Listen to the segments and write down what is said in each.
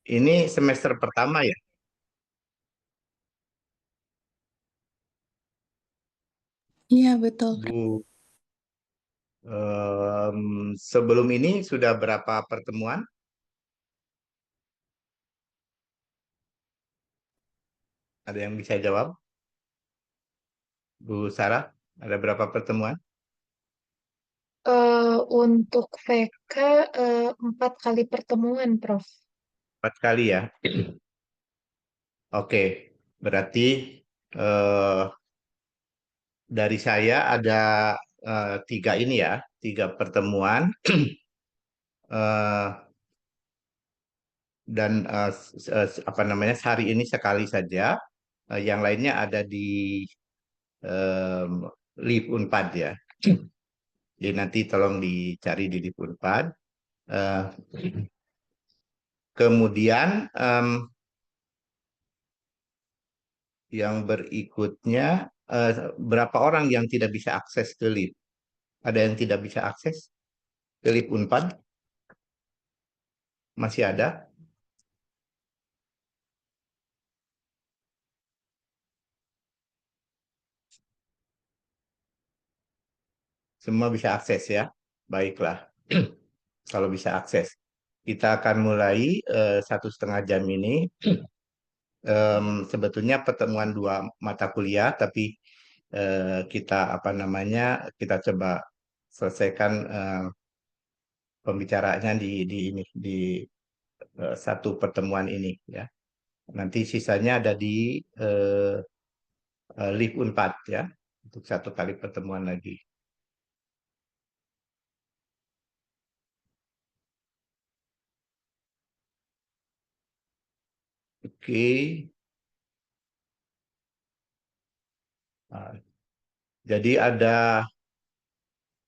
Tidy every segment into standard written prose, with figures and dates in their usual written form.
Ini semester pertama ya, Iya, betul. Bu. Sebelum ini sudah berapa pertemuan? Ada yang bisa jawab? Bu Sarah, ada berapa pertemuan? Untuk VK 4 kali pertemuan, Prof. 4 kali ya. Oke, berarti eh, dari saya ada tiga ini ya, tiga pertemuan. eh, dan apa namanya sehari ini sekali saja. Yang lainnya ada di em, Live Unpad ya. Jadi nanti tolong dicari di Live Unpad. Eh, kemudian yang berikutnya, berapa orang yang tidak bisa akses ke Live? Ada yang tidak bisa akses ke Live Unpad? Masih ada? Semua bisa akses ya. Baiklah, kalau bisa akses. Kita akan mulai 1,5 jam ini. Sebetulnya pertemuan dua mata kuliah, tapi kita apa namanya kita coba selesaikan pembicaraannya di ini di satu pertemuan ini ya. Nanti sisanya ada di eh, Live Unpad ya untuk satu kali pertemuan lagi. Oke. Nah, jadi ada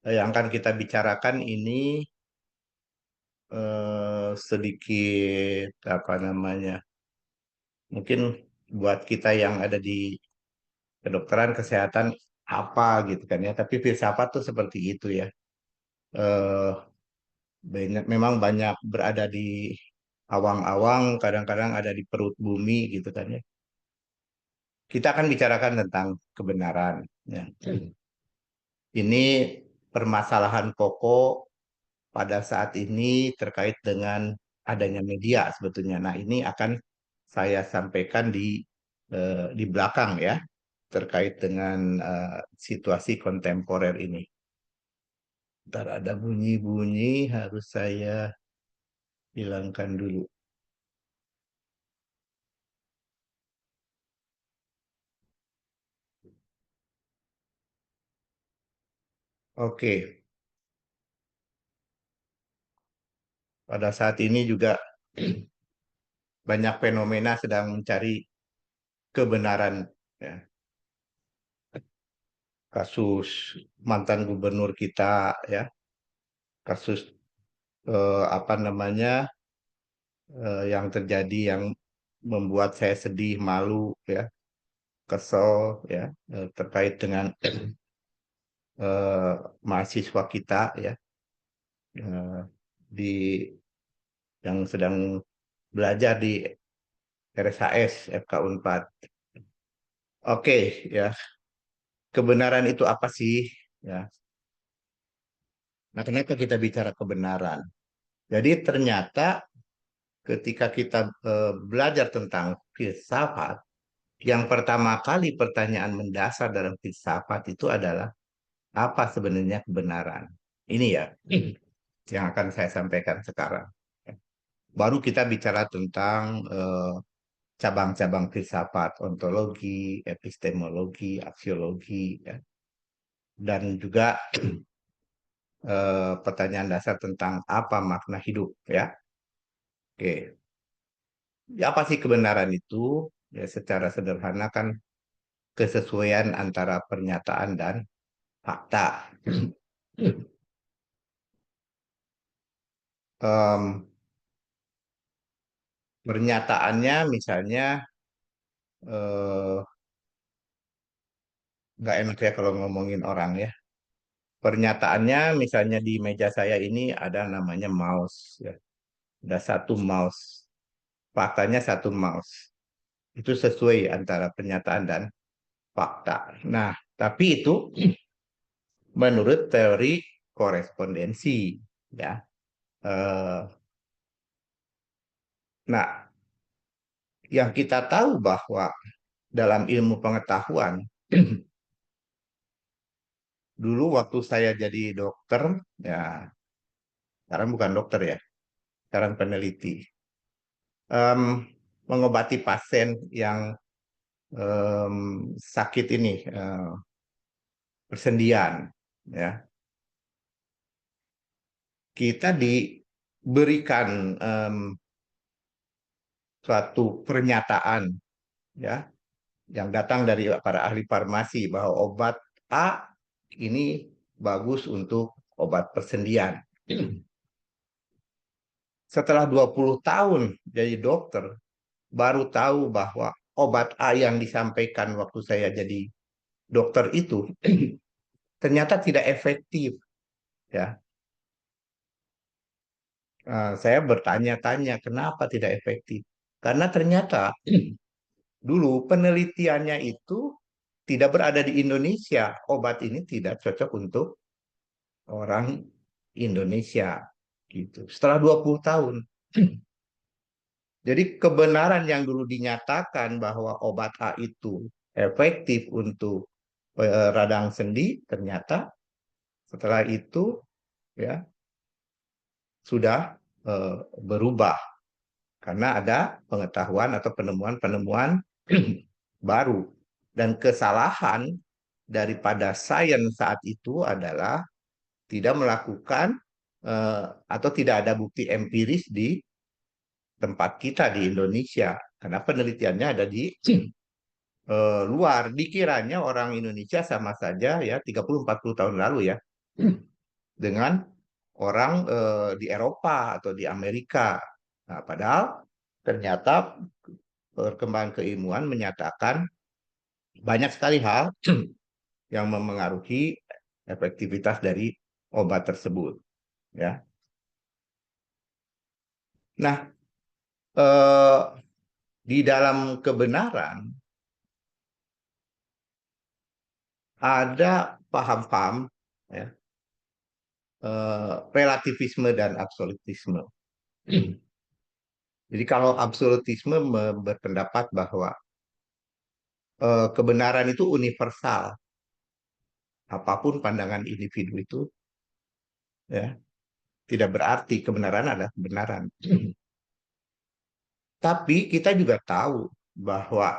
yang akan kita bicarakan ini sedikit apa namanya mungkin buat kita yang ada di kedokteran kesehatan apa gitu kan ya, tapi filsafat tuh seperti itu ya. eh banyak memang banyak berada di awang-awang, kadang-kadang ada di perut bumi gitu kan ya. Kita akan bicarakan tentang kebenaran ya. Ini permasalahan pokok pada saat ini terkait dengan adanya media sebetulnya. Nah, ini akan saya sampaikan di belakang ya, terkait dengan situasi kontemporer ini. Ntar ada bunyi-bunyi harus saya hilangkan dulu. Oke, pada saat ini juga banyak fenomena sedang mencari kebenaran ya. Kasus mantan gubernur kita ya, kasus apa namanya yang terjadi yang membuat saya sedih, malu ya, kesel ya terkait dengan eh, mahasiswa kita ya di yang sedang belajar di RSHS FK Unpad. Oke ya, kebenaran itu apa sih? Ya, nah kenapa kita bicara kebenaran? Jadi ternyata ketika kita belajar tentang filsafat, yang pertama kali pertanyaan mendasar dalam filsafat itu adalah apa sebenarnya kebenaran? Ini ya yang akan saya sampaikan sekarang. Baru kita bicara tentang cabang-cabang filsafat, ontologi, epistemologi, aksiologi, ya. Dan juga pertanyaan dasar tentang apa makna hidup, ya. Oke, ya, apa sih kebenaran itu? Ya, secara sederhana kan kesesuaian antara pernyataan dan fakta. Em, pernyataannya misalnya eh, nggak enak ya kalau ngomongin orang ya. Pernyataannya misalnya di meja saya ini ada namanya mouse ya. Ada satu mouse. faktanya satu mouse. Itu sesuai antara pernyataan dan fakta. Nah, tapi itu menurut teori korespondensi, ya. Eh, nah, yang kita tahu bahwa dalam ilmu pengetahuan, dulu waktu saya jadi dokter, ya sekarang bukan dokter ya, sekarang peneliti, em, mengobati pasien yang sakit ini, persendian, ya, kita diberikan suatu pernyataan, ya, yang datang dari para ahli farmasi bahwa obat A ini bagus untuk obat persendian. Setelah 20 tahun jadi dokter, baru tahu bahwa obat A yang disampaikan waktu saya jadi dokter itu ternyata tidak efektif, ya. Saya bertanya-tanya kenapa tidak efektif. Karena ternyata dulu penelitiannya itu tidak berada di Indonesia. Obat ini tidak cocok untuk orang Indonesia gitu. Setelah 20 tahun. Jadi kebenaran yang dulu dinyatakan bahwa obat A itu efektif untuk radang sendi, ternyata setelah itu ya sudah berubah karena ada pengetahuan atau penemuan-penemuan baru. Dan kesalahan daripada sains saat itu adalah tidak melakukan atau tidak ada bukti empiris di tempat kita di Indonesia. Karena penelitiannya ada di luar. Dikiranya orang Indonesia sama saja ya 30-40 tahun lalu ya dengan orang di Eropa atau di Amerika. Nah, padahal ternyata perkembangan keilmuan menyatakan banyak sekali hal yang memengaruhi efektivitas dari obat tersebut. Ya, nah eh, di dalam kebenaran ada paham-paham ya, relativisme dan absolutisme. Jadi kalau absolutisme berpendapat bahwa kebenaran itu universal, apapun pandangan individu itu ya tidak berarti kebenaran adalah kebenaran. Tapi kita juga tahu bahwa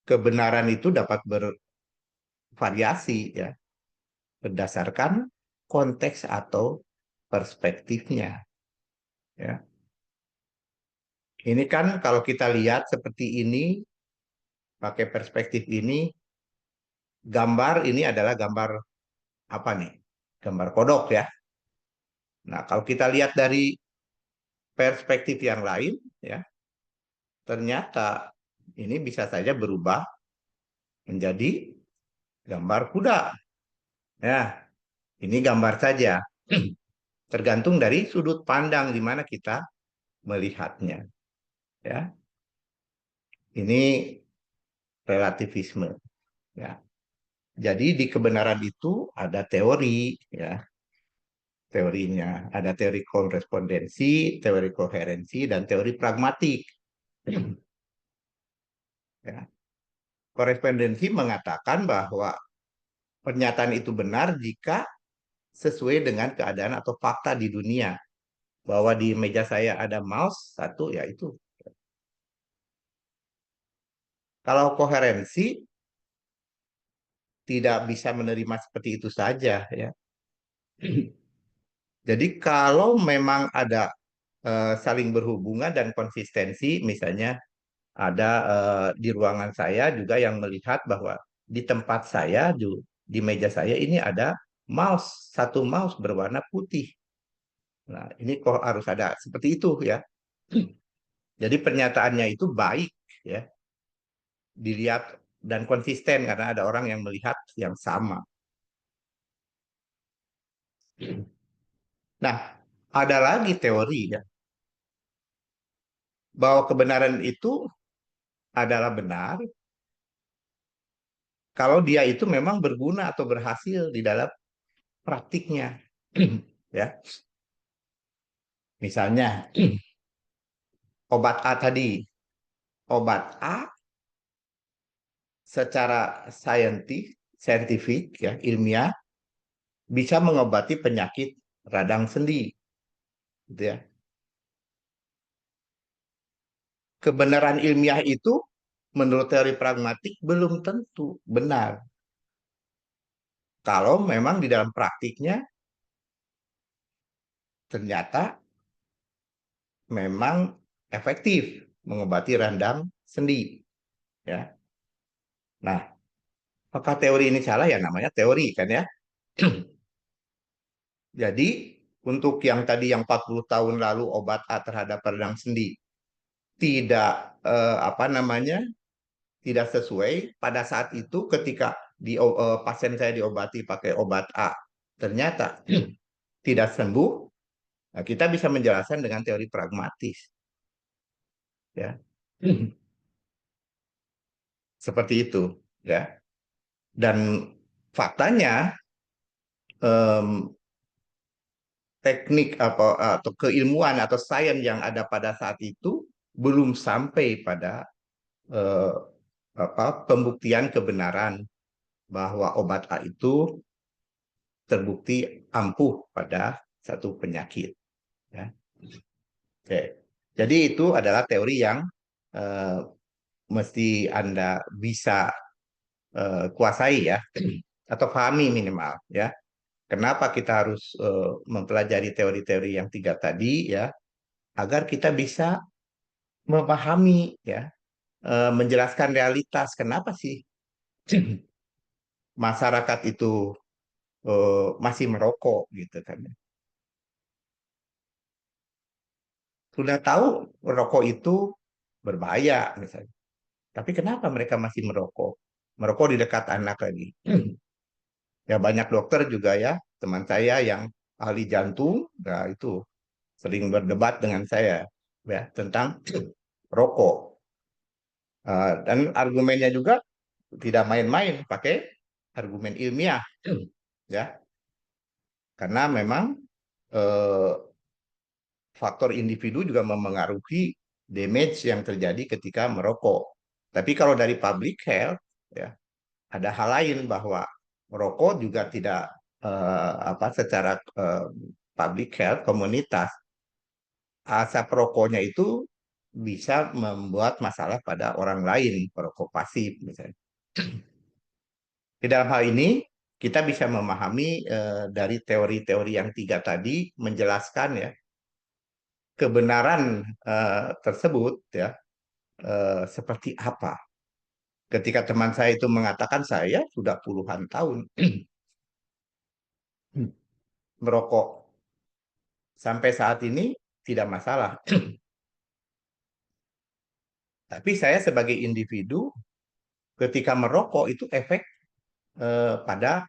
kebenaran itu dapat bervariasi ya berdasarkan konteks atau perspektifnya ya. Ini kan kalau kita lihat seperti ini pakai perspektif ini gambar ini adalah gambar apa nih? Gambar kodok ya. Nah, kalau kita lihat dari perspektif yang lain ya, ternyata ini bisa saja berubah menjadi gambar kuda. Ya, ini gambar saja. Tergantung dari sudut pandang di mana kita melihatnya. Ya, ini relativisme. Ya, jadi di kebenaran itu ada teori, ya, teorinya. Ada teori korespondensi, teori koherensi, dan teori pragmatik. Ya. Korespondensi mengatakan bahwa pernyataan itu benar jika sesuai dengan keadaan atau fakta di dunia. Bahwa di meja saya ada mouse, satu, ya itu. Kalau koherensi, tidak bisa menerima seperti itu saja, ya. Jadi kalau memang ada saling berhubungan dan konsistensi, misalnya ada di ruangan saya juga yang melihat bahwa di tempat saya di meja saya ini ada mouse, satu mouse berwarna putih. Nah, ini kok harus ada seperti itu ya. Jadi pernyataannya itu baik ya, dilihat dan konsisten karena ada orang yang melihat yang sama. Nah, ada lagi teori ya bahwa kebenaran itu adalah benar kalau dia itu memang berguna atau berhasil di dalam praktiknya. Ya, misalnya obat A tadi, obat A secara saintifik ya, ilmiah bisa mengobati penyakit radang sendi, gitu ya. Kebenaran ilmiah itu menurut teori pragmatik belum tentu benar kalau memang di dalam praktiknya ternyata memang efektif mengobati radang sendi, ya. Nah, apakah teori ini salah? Ya namanya teori kan ya. Jadi untuk yang tadi yang 40 tahun lalu obat A terhadap radang sendi tidak apa namanya, tidak sesuai pada saat itu ketika pasien saya diobati pakai obat A ternyata tidak sembuh. Nah, kita bisa menjelaskan dengan teori pragmatis, ya. Seperti itu, ya. Dan faktanya em, teknik apa atau keilmuan atau sains yang ada pada saat itu belum sampai pada eh, pembuktian kebenaran bahwa obat A itu terbukti ampuh pada satu penyakit. Ya. Oke. Jadi itu adalah teori yang eh, mesti Anda bisa kuasai ya, atau pahami minimal ya. Kenapa kita harus mempelajari teori-teori yang tiga tadi ya, agar kita bisa memahami ya, menjelaskan realitas kenapa sih masyarakat itu masih merokok gitu kan. Sudah tahu merokok itu berbahaya misalnya. Tapi kenapa mereka masih merokok? Merokok di dekat anak lagi. Ya banyak dokter juga ya, teman saya yang ahli jantung, nah itu sering berdebat dengan saya ya tentang rokok. Dan argumennya juga tidak main-main, pakai argumen ilmiah ya. Karena memang eh, faktor individu juga memengaruhi damage yang terjadi ketika merokok. Tapi kalau dari public health, ya ada hal lain bahwa merokok juga tidak apa secara public health komunitas asap rokoknya itu bisa membuat masalah pada orang lain, perokok pasif misalnya. Di dalam hal ini kita bisa memahami dari teori-teori yang tiga tadi menjelaskan ya kebenaran tersebut ya seperti apa. Ketika teman saya itu mengatakan saya sudah puluhan tahun merokok sampai saat ini tidak masalah. Tapi saya sebagai individu ketika merokok itu efek pada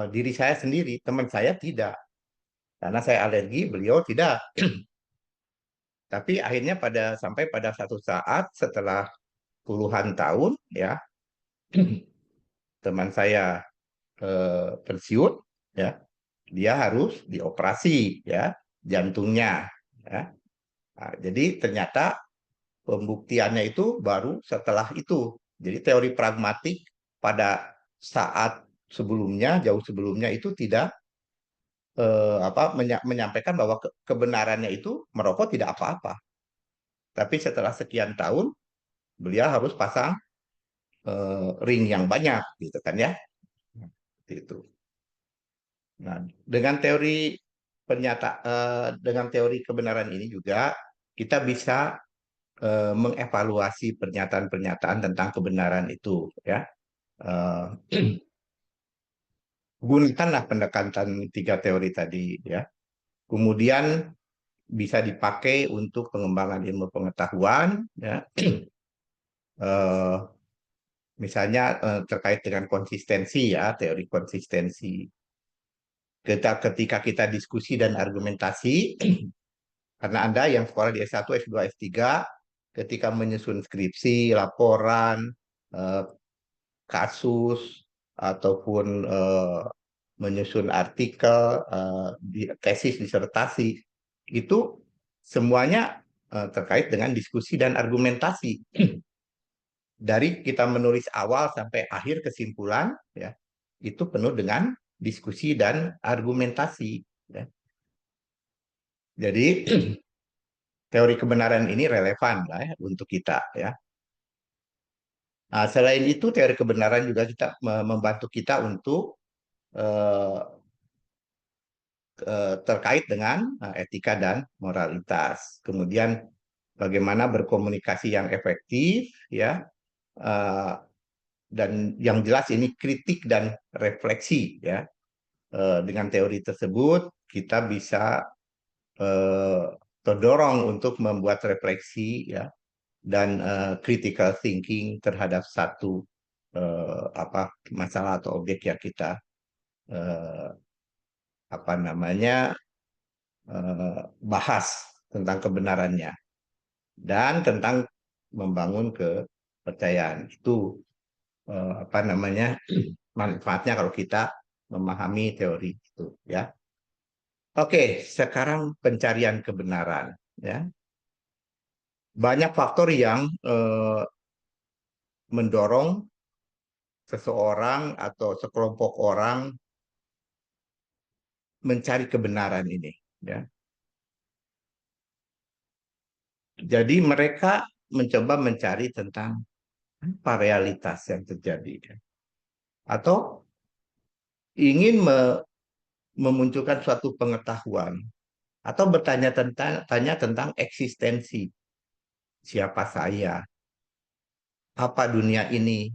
diri saya sendiri. Teman saya tidak. Karena saya alergi, beliau tidak. Tapi akhirnya sampai pada satu saat setelah puluhan tahun ya teman saya pensiun ya dia harus dioperasi ya jantungnya ya. Nah, jadi ternyata pembuktiannya itu baru setelah itu. Jadi teori pragmatik pada saat sebelumnya, jauh sebelumnya itu tidak menyampaikan bahwa kebenarannya itu merokok tidak apa-apa. Tapi setelah sekian tahun, beliau harus pasang ring yang banyak, gitu kan ya. Seperti itu. Nah, dengan teori kebenaran ini juga kita bisa mengevaluasi pernyataan-pernyataan tentang kebenaran itu ya. Eh, Gunakanlah pendekatan tiga teori tadi ya. Kemudian bisa dipakai untuk pengembangan ilmu pengetahuan ya. Eh, Misalnya terkait dengan konsistensi ya, teori konsistensi. Ketika kita diskusi dan argumentasi, Karena Anda yang sekolah di S1, S2, S3, ketika menyusun skripsi, laporan, eh, kasus, ataupun menyusun artikel, tesis, disertasi, itu semuanya terkait dengan diskusi dan argumentasi. Dari kita menulis awal sampai akhir kesimpulan, ya, itu penuh dengan diskusi dan argumentasi. Ya. Jadi teori kebenaran ini relevan lah ya, untuk kita. Ya. Nah, selain itu teori kebenaran juga kita membantu kita untuk eh, terkait dengan etika dan moralitas. Kemudian bagaimana berkomunikasi yang efektif, ya, eh, dan yang jelas ini kritik dan refleksi, ya. Dengan teori tersebut kita bisa eh, terdorong untuk membuat refleksi, ya, dan critical thinking terhadap satu masalah atau objek yang kita eh, apa namanya bahas tentang kebenarannya dan tentang membangun kepercayaan. Itu apa namanya manfaatnya kalau kita memahami teori itu, ya. Oke, sekarang pencarian kebenaran, ya. Banyak faktor yang mendorong seseorang atau sekelompok orang mencari kebenaran ini, ya. Jadi mereka mencoba mencari tentang apa realitas yang terjadi, ya. Atau ingin memunculkan suatu pengetahuan atau bertanya tentang eksistensi, siapa saya, apa dunia ini,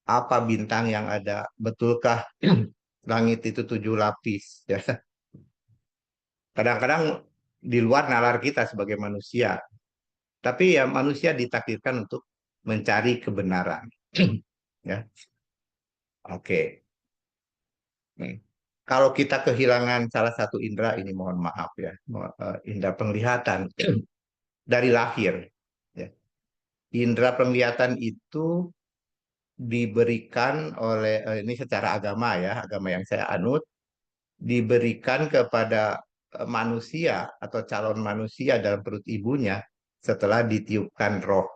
apa bintang yang ada, betulkah langit itu 7 lapis, ya. Kadang-kadang di luar nalar kita sebagai manusia, tapi ya manusia ditakdirkan untuk mencari kebenaran. Ya, oke. Hmm. Kalau kita kehilangan salah satu indera ini, mohon maaf ya, indera penglihatan dari lahir, ya. Indera penglihatan itu diberikan oleh ini secara agama, ya, agama yang saya anut, diberikan kepada manusia atau calon manusia dalam perut ibunya setelah ditiupkan roh.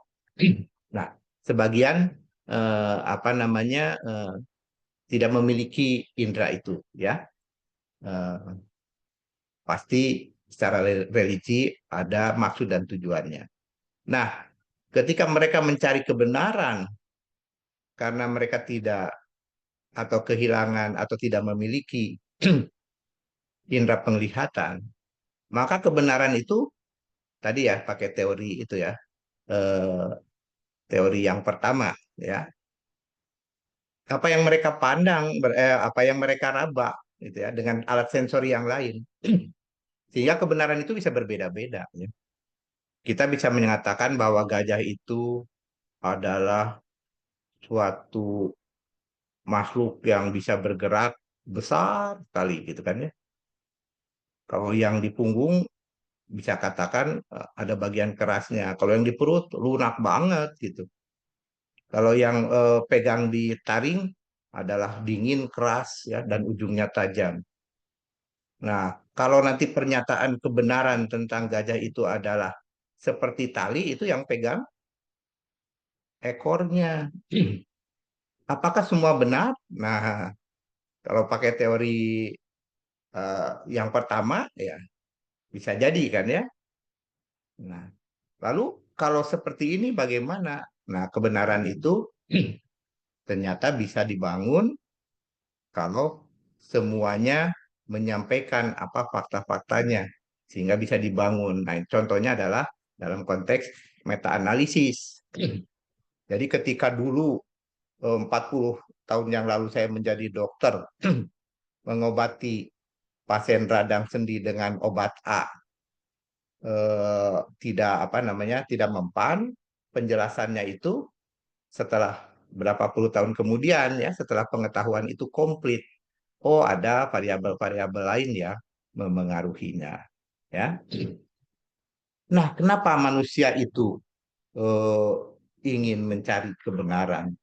Nah, sebagian apa namanya tidak memiliki indera itu, ya. Eh, Pasti secara religi ada maksud dan tujuannya. Nah, ketika mereka mencari kebenaran karena mereka tidak atau kehilangan atau tidak memiliki indera penglihatan, maka kebenaran itu tadi ya pakai teori itu ya, eh, teori yang pertama, ya, apa yang mereka pandang, apa yang mereka raba gitu ya dengan alat sensori yang lain, sehingga kebenaran itu bisa berbeda-beda, ya. Kita bisa menyatakan bahwa gajah itu adalah suatu makhluk yang bisa bergerak besar sekali gitu kan, ya. Kalau yang di punggung bisa katakan ada bagian kerasnya, kalau yang di perut lunak banget gitu. Kalau yang pegang di taring adalah dingin, keras, ya, dan ujungnya tajam. Nah, kalau nanti pernyataan kebenaran tentang gajah itu adalah seperti tali, itu yang pegang ekornya. Apakah semua benar? Nah, kalau pakai teori yang pertama, ya bisa jadi kan, ya. Nah, lalu kalau seperti ini bagaimana? Nah, kebenaran itu ternyata bisa dibangun kalau semuanya menyampaikan apa fakta-faktanya sehingga bisa dibangun. Nah, contohnya adalah dalam konteks meta-analisis. Jadi ketika dulu 40 tahun yang lalu saya menjadi dokter mengobati pasien radang sendi dengan obat A, tidak apa namanya tidak mempan, penjelasannya itu setelah berapa puluh tahun kemudian, ya, setelah pengetahuan itu komplit, oh ada variabel-variabel lain ya memengaruhinya. ya. Nah, kenapa manusia itu eh, ingin mencari kebenaran?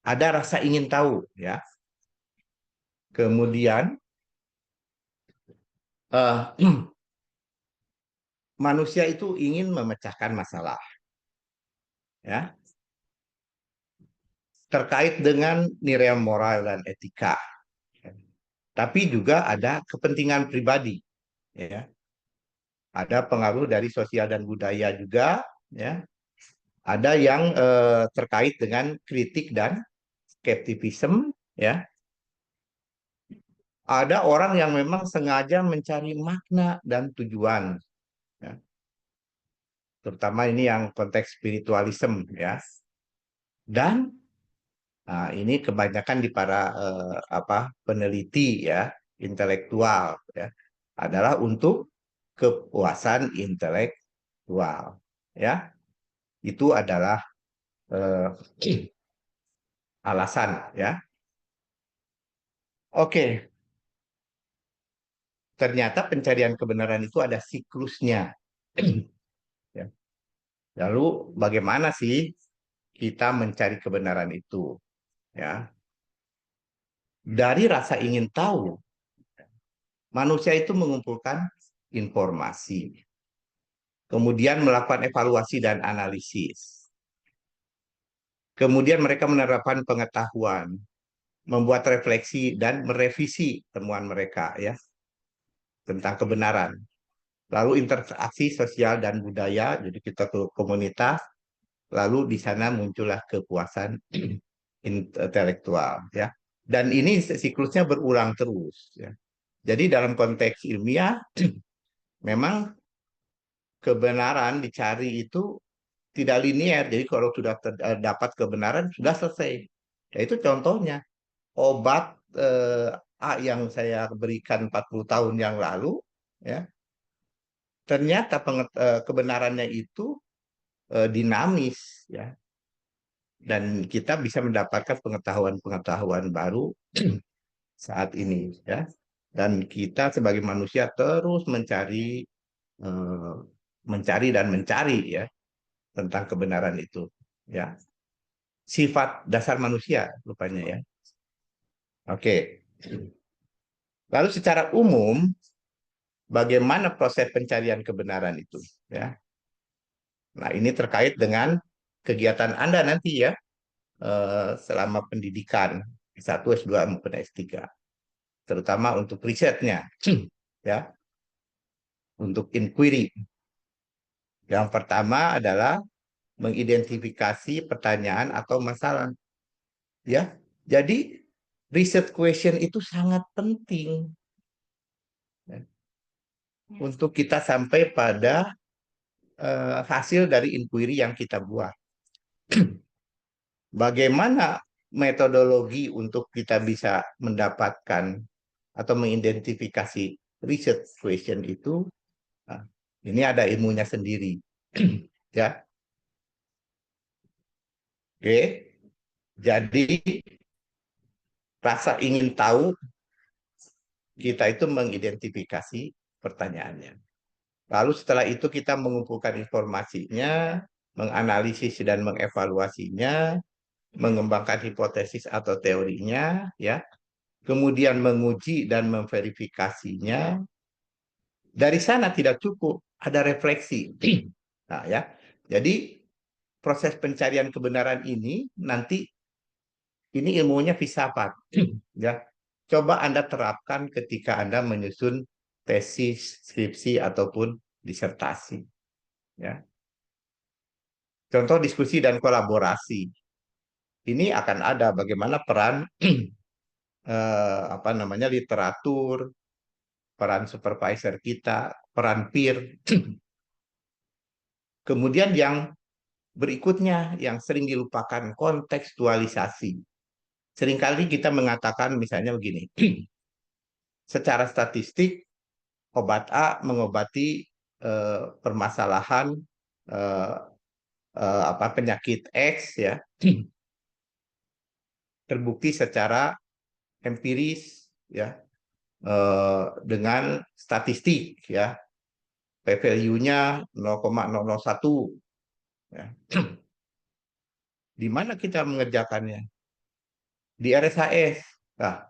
Ada rasa ingin tahu, ya. Kemudian eh, manusia itu ingin memecahkan masalah, ya, terkait dengan nilai moral dan etika. Tapi juga ada kepentingan pribadi, ya. Ada pengaruh dari sosial dan budaya juga, ya. Ada yang terkait dengan kritik dan skepticism, ya. Ada orang yang memang sengaja mencari makna dan tujuan, ya. Terutama ini yang konteks spiritualism, ya. Dan ini kebanyakan di para peneliti, ya, intelektual, ya, adalah untuk kepuasan intelektual, ya. Itu adalah eh, alasan, ya. Oke, ternyata pencarian kebenaran itu ada siklusnya. Ya. Lalu bagaimana sih kita mencari kebenaran itu? Ya, dari rasa ingin tahu, manusia itu mengumpulkan informasi, kemudian melakukan evaluasi dan analisis. Kemudian mereka menerapkan pengetahuan, membuat refleksi dan merevisi temuan mereka, ya, tentang kebenaran. Lalu interaksi sosial dan budaya, jadi kita ke komunitas, lalu di sana muncullah kepuasan intelektual, ya. Dan ini siklusnya berulang terus, ya. Jadi dalam konteks ilmiah memang kebenaran dicari itu tidak linier. Jadi kalau sudah dapat kebenaran sudah selesai. Ya, itu contohnya obat A yang saya berikan 40 tahun yang lalu, ya, ternyata kebenarannya itu dinamis, ya, dan kita bisa mendapatkan pengetahuan-pengetahuan baru saat ini, ya, dan kita sebagai manusia terus eh, mencari dan mencari, ya, tentang kebenaran itu, ya, sifat dasar manusia rupanya, ya. Oke, lalu secara umum bagaimana proses pencarian kebenaran itu, ya. Nah, ini terkait dengan kegiatan Anda nanti, ya, selama pendidikan S1, S2 maupun S3, terutama untuk risetnya, ya, untuk inquiry. Yang pertama adalah mengidentifikasi pertanyaan atau masalah, ya. Jadi research question itu sangat penting, ya, untuk kita sampai pada hasil dari inquiry yang kita buat. Bagaimana metodologi untuk kita bisa mendapatkan atau mengidentifikasi research question itu? Nah, ini ada ilmunya sendiri, ya. Oke, jadi rasa ingin tahu kita itu mengidentifikasi pertanyaannya. Lalu setelah itu kita mengumpulkan informasinya, menganalisis dan mengevaluasinya, mengembangkan hipotesis atau teorinya, ya. Kemudian menguji dan memverifikasinya. Dari sana tidak cukup, ada refleksi. Nah, ya. Jadi proses pencarian kebenaran ini nanti ini ilmunya filsafat, ya. Coba Anda terapkan ketika Anda menyusun tesis, skripsi ataupun disertasi, ya. Contoh diskusi dan kolaborasi. Ini akan ada bagaimana peran literatur, peran supervisor kita, peran peer. Kemudian yang berikutnya yang sering dilupakan, kontekstualisasi. Seringkali kita mengatakan misalnya begini, secara statistik obat A mengobati permasalahan eh, penyakit X, ya, terbukti secara empiris, ya, dengan statistik, ya. P-value-nya 0,001. Ya. Di mana kita mengerjakannya? Di RSHS. Nah,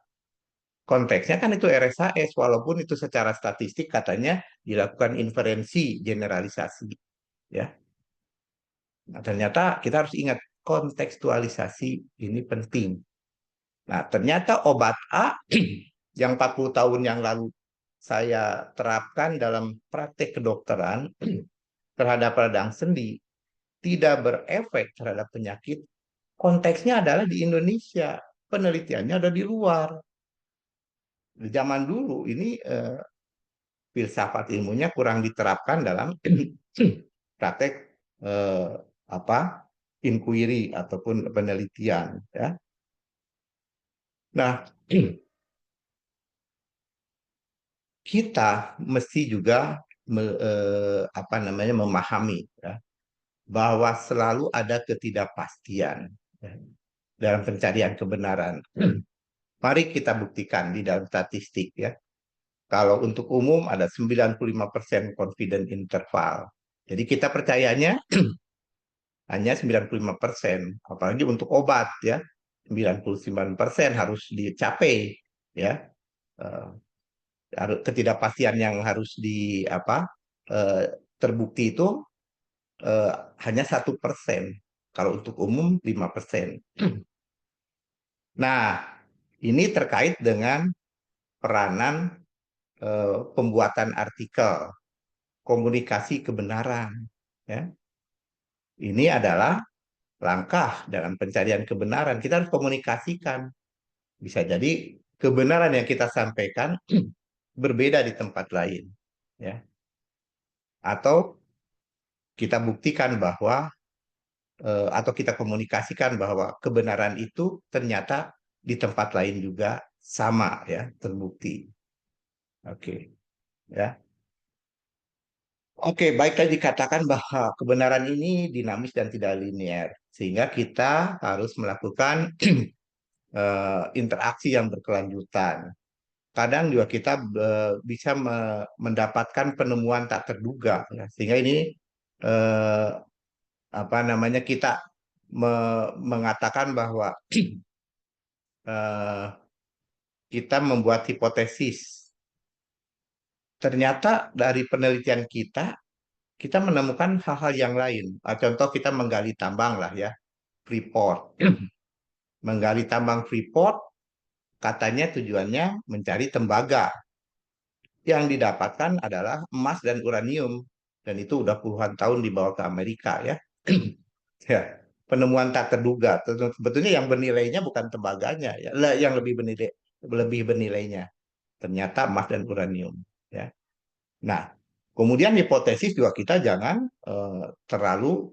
konteksnya kan itu RSHS, walaupun itu secara statistik katanya dilakukan inferensi generalisasi. Ya, nah, ternyata kita harus ingat kontekstualisasi ini penting. Nah, ternyata obat A yang 40 tahun yang lalu saya terapkan dalam praktek kedokteran terhadap radang sendi tidak berefek terhadap penyakit. Konteksnya adalah di Indonesia, penelitiannya ada di luar. Di zaman dulu ini filsafat ilmunya kurang diterapkan dalam praktek eh, apa inquiry ataupun penelitian. Ya. Nah, kita mesti juga apa namanya memahami ya, bahwa selalu ada ketidakpastian ya, dalam pencarian kebenaran. Mari kita buktikan di dalam statistik ya. Kalau untuk umum ada 95% confident interval. Jadi kita percayanya hanya 95%. Apalagi untuk obat ya. 99% harus dicapai ya. Eh, Ketidakpastian yang harus di apa terbukti itu eh, hanya 1%. Kalau untuk umum 5%. Nah, ini terkait dengan peranan pembuatan artikel, komunikasi kebenaran. Ya. Ini adalah langkah dalam pencarian kebenaran. Kita harus komunikasikan. Bisa jadi kebenaran yang kita sampaikan berbeda di tempat lain. Ya. Atau kita buktikan bahwa, atau kita komunikasikan bahwa kebenaran itu ternyata di tempat lain juga sama ya, terbukti. Oke, ya. Oke, baik tadi dikatakan bahwa kebenaran ini dinamis dan tidak linear, sehingga kita harus melakukan interaksi yang berkelanjutan. Kadang juga kita bisa mendapatkan penemuan tak terduga, ya. Sehingga ini eh, apa namanya kita mengatakan bahwa eh, kita membuat hipotesis. Ternyata dari penelitian kita menemukan hal-hal yang lain. Contoh kita menggali tambang lah ya, Freeport. Menggali tambang Freeport, katanya tujuannya mencari tembaga. Yang didapatkan adalah emas dan uranium. Dan itu udah puluhan tahun dibawa ke Amerika ya. Ya, penemuan tak terduga. Sebetulnya yang bernilainya bukan tembaganya, ya, yang lebih bernilainya. Ternyata emas dan uranium. Ya. Nah, kemudian hipotesis juga kita jangan terlalu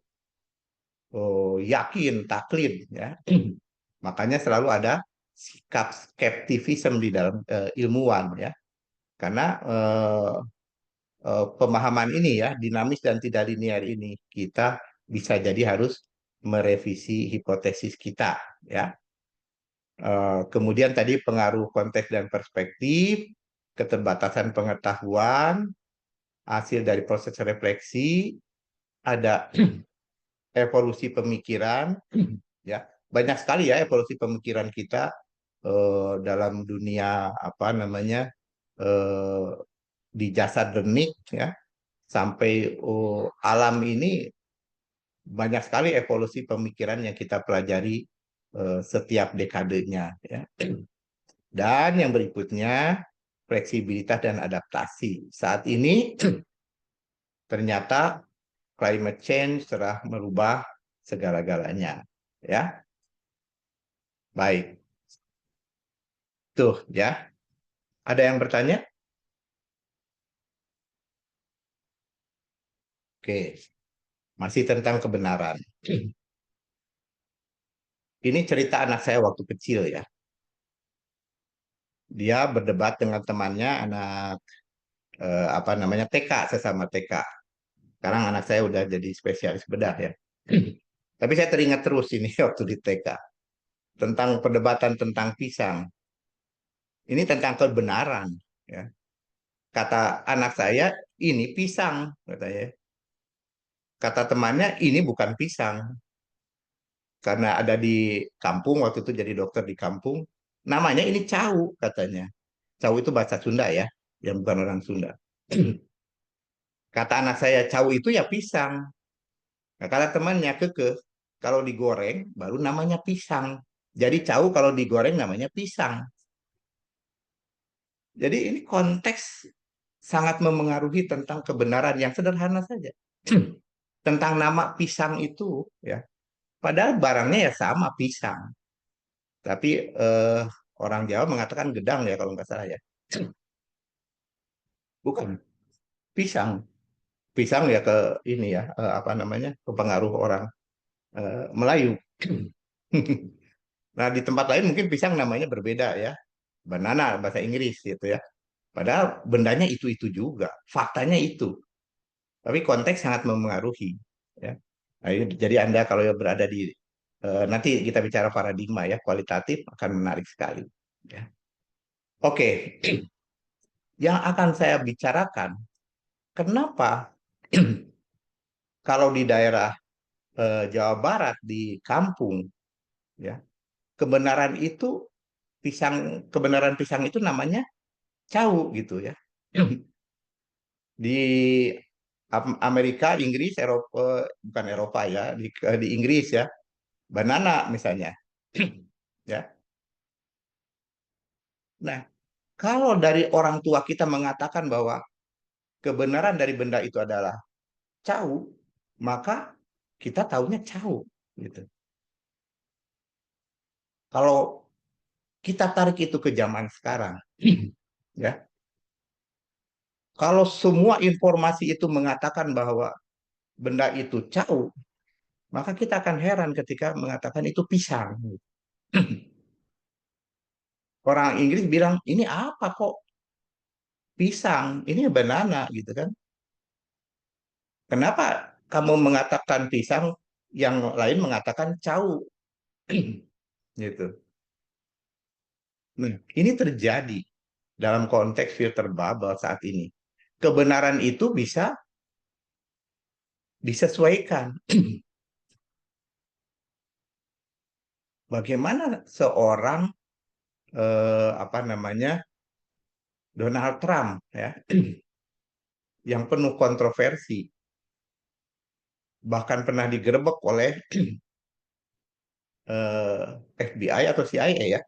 yakin, taklid. Ya. Makanya selalu ada sikap skepticism di dalam ilmuwan. Ya. Karena pemahaman ini ya, dinamis dan tidak linear ini, kita bisa jadi harus merevisi hipotesis kita. Ya. Kemudian tadi pengaruh konteks dan perspektif, keterbatasan pengetahuan, hasil dari proses refleksi, ada evolusi pemikiran, ya banyak sekali ya evolusi pemikiran kita dalam dunia apa namanya eh, di jasad denik ya sampai alam ini banyak sekali evolusi pemikiran yang kita pelajari setiap dekadenya ya. Dan yang berikutnya fleksibilitas dan adaptasi. Saat ini ternyata climate change telah merubah segala-galanya. Ya, baik. Tuh ya. Ada yang bertanya? Oke, masih tentang kebenaran. Ini cerita anak saya waktu kecil ya. Dia berdebat dengan temannya anak apa namanya TK, sesama TK. Sekarang anak saya udah jadi spesialis bedah ya. Tapi saya teringat terus ini waktu di TK tentang perdebatan tentang pisang. Ini tentang kebenaran ya. Kata anak saya, ini pisang, katanya. Kata temannya, ini bukan pisang. Karena ada di kampung, waktu itu jadi dokter di kampung, namanya ini cau, katanya. Cau itu bahasa Sunda ya, yang bukan orang Sunda. Kata anak saya, cau itu ya pisang. Nah, kata temannya, kekeh, kalau digoreng, baru namanya pisang. Jadi cau kalau digoreng namanya pisang. Jadi ini konteks sangat memengaruhi tentang kebenaran yang sederhana saja. Tentang nama pisang itu, ya. Padahal barangnya ya sama pisang, tapi orang Jawa mengatakan gedang ya kalau nggak salah ya. Bukan pisang, pisang ya ke ini ya apa namanya ke pengaruh orang Melayu. Nah di tempat lain mungkin pisang namanya berbeda ya, banana bahasa Inggris gitu ya. Padahal bendanya itu juga, faktanya itu. Tapi konteks sangat memengaruhi. Ya. Nah, jadi Anda kalau berada di nanti kita bicara paradigma ya kualitatif akan menarik sekali. Ya. Oke, yang akan saya bicarakan, kenapa kalau di daerah Jawa Barat di kampung, ya kebenaran itu kebenaran pisang itu namanya cau gitu ya. Di Amerika, Inggris, Eropa, bukan Eropa ya, di Inggris ya, banana misalnya. Ya. Nah, kalau dari orang tua kita mengatakan bahwa kebenaran dari benda itu adalah cau, maka kita taunya cau gitu. Kalau kita tarik itu ke zaman sekarang, ya, kalau semua informasi itu mengatakan bahwa benda itu cau, maka kita akan heran ketika mengatakan itu pisang. Orang Inggris bilang, ini apa kok pisang? Ini banana gitu kan. Kenapa kamu mengatakan pisang, yang lain mengatakan cau? Gitu. Nah, ini terjadi dalam konteks filter bubble saat ini. Kebenaran itu bisa disesuaikan. Bagaimana seorang apa namanya Donald Trump ya yang penuh kontroversi bahkan pernah digerebek oleh FBI atau CIA ya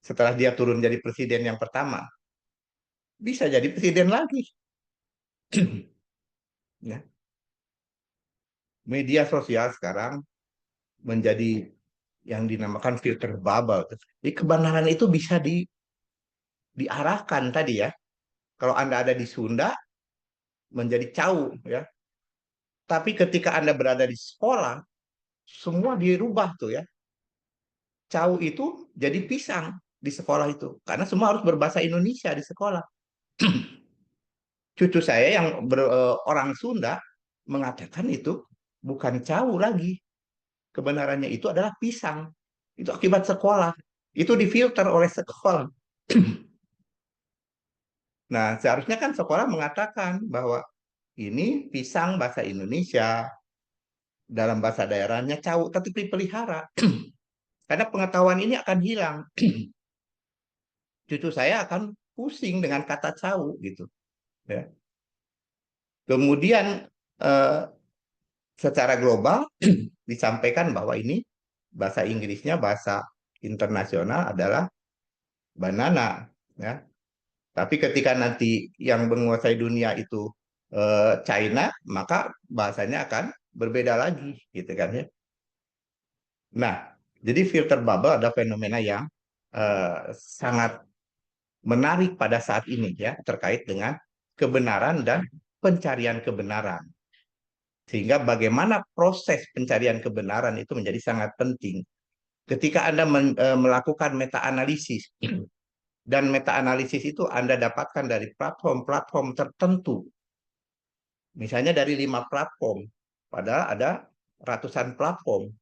setelah dia turun jadi presiden yang pertama bisa jadi presiden lagi. Ya. Media sosial sekarang menjadi yang dinamakan filter bubble. Jadi kebenaran itu bisa diarahkan tadi ya. Kalau Anda ada di Sunda menjadi cau ya. Tapi ketika Anda berada di sekolah semua dirubah tuh ya. Cau itu jadi pisang di sekolah itu karena semua harus berbahasa Indonesia di sekolah. Cucu saya yang orang Sunda mengatakan itu bukan cau lagi. Kebenarannya itu adalah pisang. Itu akibat sekolah. Itu difilter oleh sekolah. Nah, seharusnya kan sekolah mengatakan bahwa ini pisang bahasa Indonesia, dalam bahasa daerahnya cau, tapi dipelihara. Karena pengetahuan ini akan hilang. Cucu saya akan pusing dengan kata cau gitu. Ya. Kemudian eh, secara global disampaikan bahwa ini bahasa Inggrisnya bahasa internasional adalah banana. Ya. Tapi ketika nanti yang menguasai dunia itu China, maka bahasanya akan berbeda lagi, gitu kan ya. Nah, jadi filter bubble ada fenomena yang sangat menarik pada saat ini ya terkait dengan kebenaran dan pencarian kebenaran. Sehingga bagaimana proses pencarian kebenaran itu menjadi sangat penting. Ketika Anda melakukan meta-analisis dan meta-analisis itu Anda dapatkan dari platform-platform tertentu. Misalnya dari 5 platform, padahal ada ratusan platform.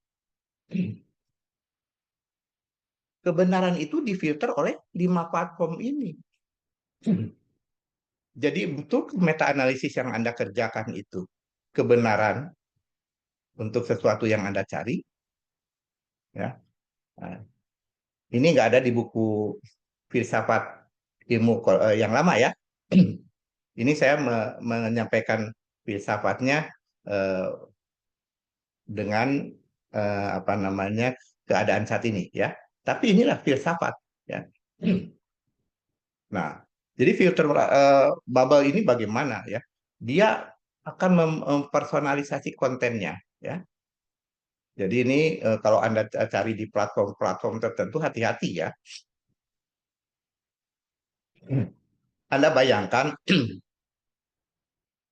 Kebenaran itu difilter oleh 5 platform ini. Jadi betul meta analisis yang Anda kerjakan itu kebenaran untuk sesuatu yang Anda cari, ya. Nah, ini nggak ada di buku filsafat ilmu yang lama ya. Ini saya menyampaikan filsafatnya eh, dengan apa namanya keadaan saat ini ya. Tapi inilah filsafat ya. Nah, jadi filter bubble ini bagaimana ya? Dia akan mempersonalisasi kontennya ya. Jadi ini kalau Anda cari di platform-platform tertentu hati-hati ya. Anda bayangkan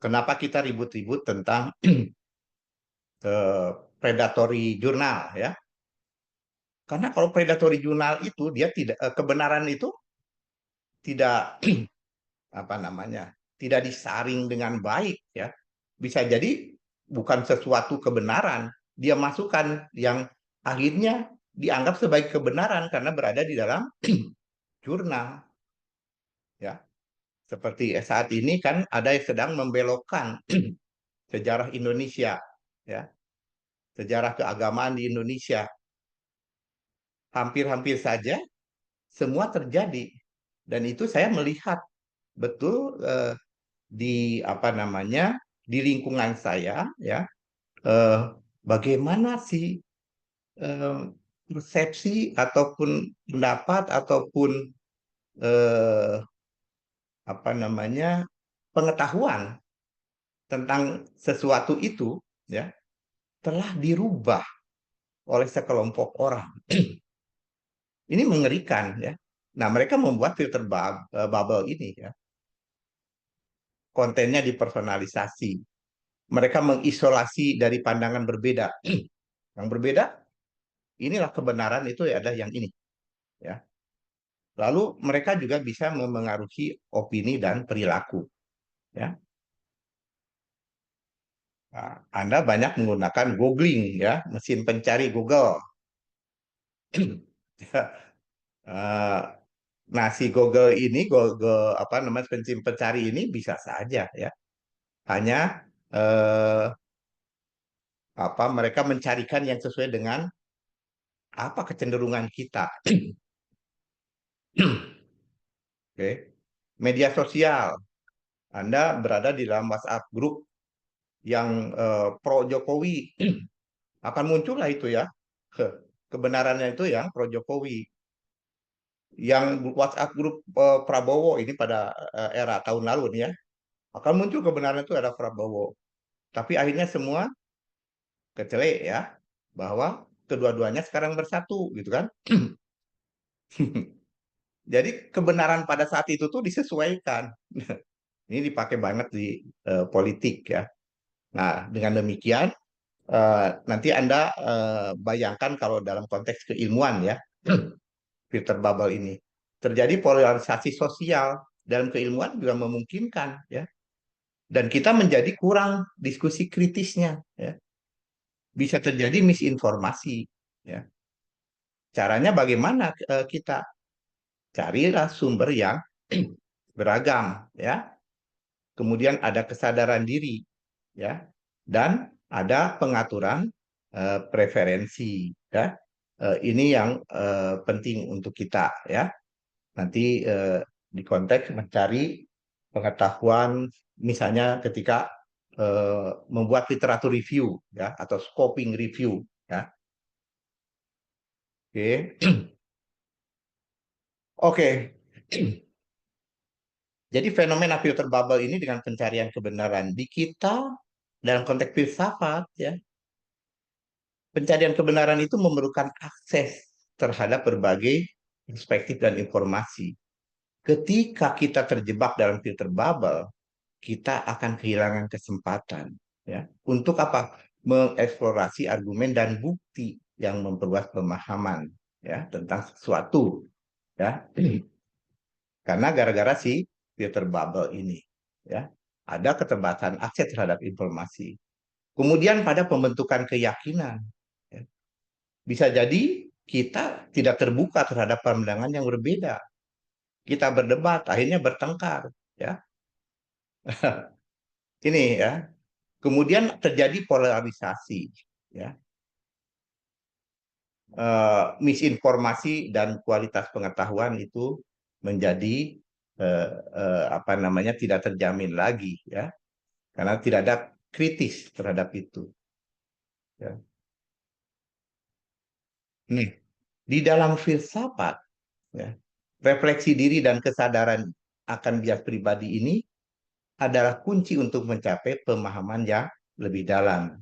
kenapa kita ribut-ribut tentang predatory jurnal ya. Karena kalau predatory jurnal itu dia tidak kebenaran itu tidak apa namanya? Tidak disaring dengan baik ya. Bisa jadi bukan sesuatu kebenaran, dia masukkan yang akhirnya dianggap sebagai kebenaran karena berada di dalam jurnal ya. Seperti saat ini kan ada yang sedang membelokkan sejarah Indonesia ya, sejarah keagamaan di Indonesia. Hampir-hampir saja semua terjadi dan itu saya melihat betul di apa namanya di lingkungan saya ya eh, bagaimana sih eh, persepsi ataupun pendapat ataupun eh, apa namanya pengetahuan tentang sesuatu itu ya telah dirubah oleh sekelompok orang. Ini mengerikan ya. Nah, mereka membuat filter bubble ini ya. Kontennya dipersonalisasi. Mereka mengisolasi dari pandangan berbeda. Yang berbeda, inilah kebenaran itu ya ada yang ini ya. Lalu mereka juga bisa memengaruhi opini dan perilaku ya. Nah, Anda banyak menggunakan googling ya, mesin pencari Google. Eh, nah, si Google ini, Google apa namanya mesin pencari ini bisa saja ya, hanya eh, apa mereka mencarikan yang sesuai dengan apa kecenderungan kita. Oke, media sosial. Anda berada di dalam WhatsApp grup yang pro Jokowi, akan muncullah itu ya. Kebenarannya itu yang pro Jokowi. Yang WhatsApp grup Prabowo ini pada era tahun lalu nih ya, akan muncul kebenaran itu ada Prabowo. Tapi akhirnya semua kecelek ya, bahwa kedua-duanya sekarang bersatu gitu kan. Jadi kebenaran pada saat itu tuh disesuaikan. Ini dipakai banget di politik ya. Nah, dengan demikian nanti Anda bayangkan kalau dalam konteks keilmuan ya, filter bubble ini terjadi polarisasi sosial dalam keilmuan juga memungkinkan ya. Dan kita menjadi kurang diskusi kritisnya ya. Bisa terjadi misinformasi ya. Caranya bagaimana kita carilah sumber yang beragam ya. Kemudian ada kesadaran diri ya dan ada pengaturan preferensi ya. Ini yang penting untuk kita ya. Nanti di konteks mencari pengetahuan misalnya ketika membuat literatur review ya atau scoping review ya. Oke. Oke. Jadi fenomena filter bubble ini dengan pencarian kebenaran di kita dalam konteks filsafat ya. Pencarian kebenaran itu memerlukan akses terhadap berbagai perspektif dan informasi. Ketika kita terjebak dalam filter bubble, kita akan kehilangan kesempatan ya. Untuk apa? Mengeksplorasi argumen dan bukti yang memperluas pemahaman ya tentang sesuatu ya. Karena gara-gara si filter bubble ini ya. Ada keterbatasan akses terhadap informasi. Kemudian pada pembentukan keyakinan ya. Bisa jadi kita tidak terbuka terhadap pandangan yang berbeda. Kita berdebat, akhirnya bertengkar ya. Ini ya. Kemudian terjadi polarisasi, ya, misinformasi dan kualitas pengetahuan itu menjadi apa namanya tidak terjamin lagi, ya, karena tidak ada kritis terhadap itu. Ya. Nih, di dalam filsafat, ya, refleksi diri dan kesadaran akan bias pribadi ini adalah kunci untuk mencapai pemahaman yang lebih dalam.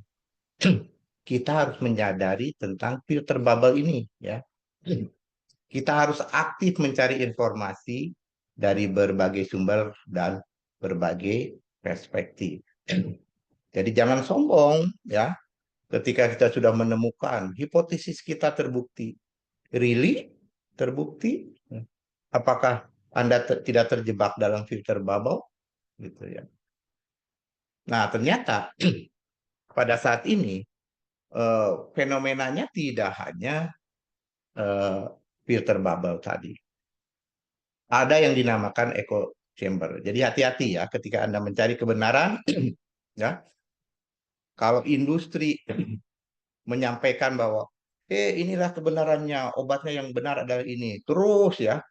Kita harus menyadari tentang filter bubble ini, ya. Kita harus aktif mencari informasi dari berbagai sumber dan berbagai perspektif. Jadi jangan sombong, ya, ketika kita sudah menemukan hipotesis kita terbukti. Really? Terbukti? Apakah Anda tidak terjebak dalam filter bubble? Gitu ya. Nah, ternyata pada saat ini fenomenanya tidak hanya eh, filter bubble tadi. Ada yang dinamakan echo chamber. Jadi hati-hati ya ketika Anda mencari kebenaran, ya. Kalau industri menyampaikan bahwa inilah kebenarannya, obatnya yang benar adalah ini. Terus ya,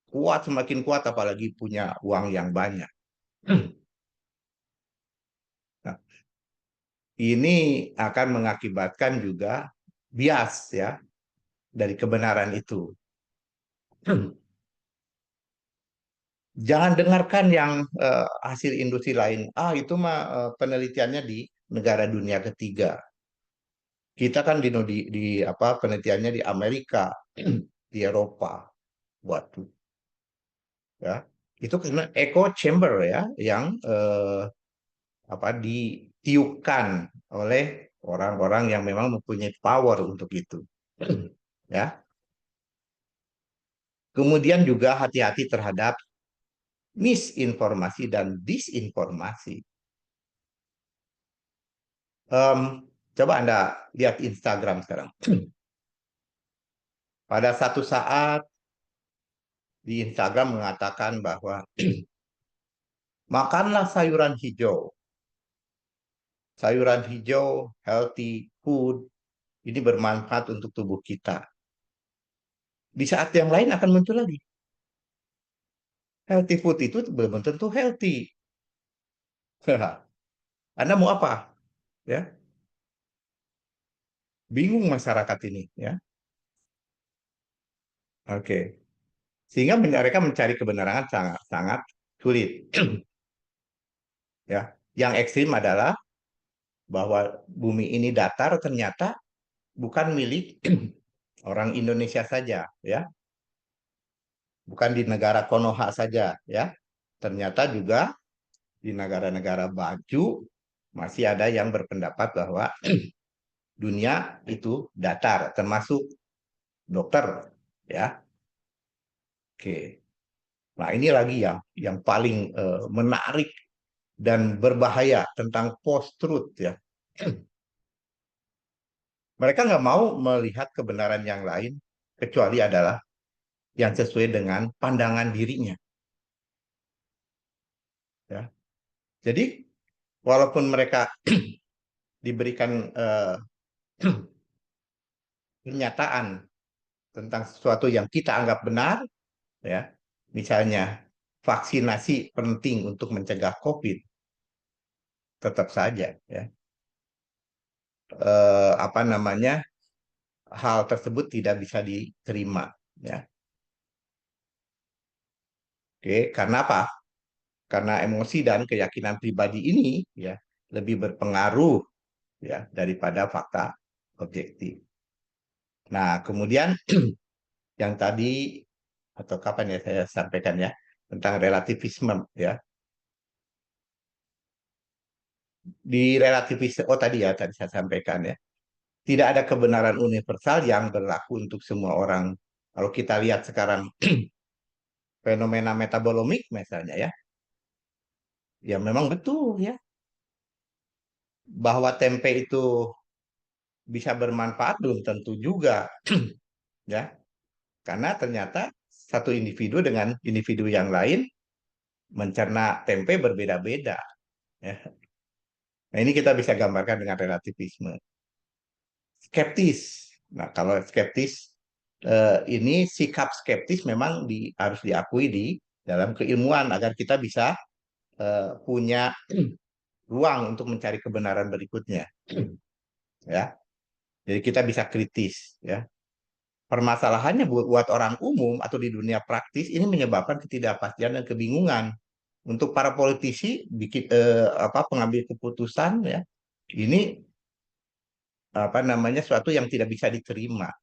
kuat semakin kuat apalagi punya uang yang banyak. Nah, ini akan mengakibatkan juga bias ya dari kebenaran itu. Jangan dengarkan yang hasil industri lain. Ah, itu mah penelitiannya di negara dunia ketiga. Kita kan di apa penelitiannya di Amerika, di Eropa. Waduh, ya. Itu karena echo chamber ya yang apa ditiupkan oleh orang-orang yang memang mempunyai power untuk itu. Ya. Kemudian juga hati-hati terhadap misinformasi dan disinformasi. Coba Anda lihat Instagram sekarang. Pada satu saat di Instagram mengatakan bahwa makanlah sayuran hijau. Sayuran hijau, healthy food, ini bermanfaat untuk tubuh kita. Di saat yang lain akan muncul lagi. Healthy food itu belum tentu healthy. Anda mau apa? Ya, bingung masyarakat ini, ya. Oke. Sehingga mereka mencari kebenaran sangat sangat sulit, ya. Yang ekstrim adalah bahwa bumi ini datar ternyata bukan milik orang Indonesia saja, ya. Bukan di negara Konoha saja, ya. Ternyata juga di negara-negara baju masih ada yang berpendapat bahwa dunia itu datar, termasuk dokter, ya. Oke. Nah, ini lagi yang paling menarik dan berbahaya tentang post-truth, ya. Mereka nggak mau melihat kebenaran yang lain kecuali adalah yang sesuai dengan pandangan dirinya, ya. Jadi walaupun mereka diberikan pernyataan tentang sesuatu yang kita anggap benar, ya, misalnya vaksinasi penting untuk mencegah COVID, tetap saja, ya, apa namanya hal tersebut tidak bisa diterima, ya. Oke, karena apa? Karena emosi dan keyakinan pribadi ini ya lebih berpengaruh ya daripada fakta objektif. Nah, kemudian yang tadi atau kapan ya saya sampaikan ya tentang relativisme ya. Di relativisme oh tadi ya tadi saya sampaikan ya. Tidak ada kebenaran universal yang berlaku untuk semua orang. Kalau kita lihat sekarang fenomena metabolomik misalnya ya, ya memang betul ya bahwa tempe itu bisa bermanfaat belum tentu juga ya karena ternyata satu individu dengan individu yang lain mencerna tempe berbeda-beda. Ya. Nah, ini kita bisa gambarkan dengan relativisme. Skeptis. Nah, kalau skeptis, ini sikap skeptis memang harus diakui di dalam keilmuan agar kita bisa punya ruang untuk mencari kebenaran berikutnya. Ya, jadi kita bisa kritis. Ya, permasalahannya buat orang umum atau di dunia praktis ini menyebabkan ketidakpastian dan kebingungan. Untuk para politisi, bikin pengambil keputusan, ya, ini apa namanya suatu yang tidak bisa diterima,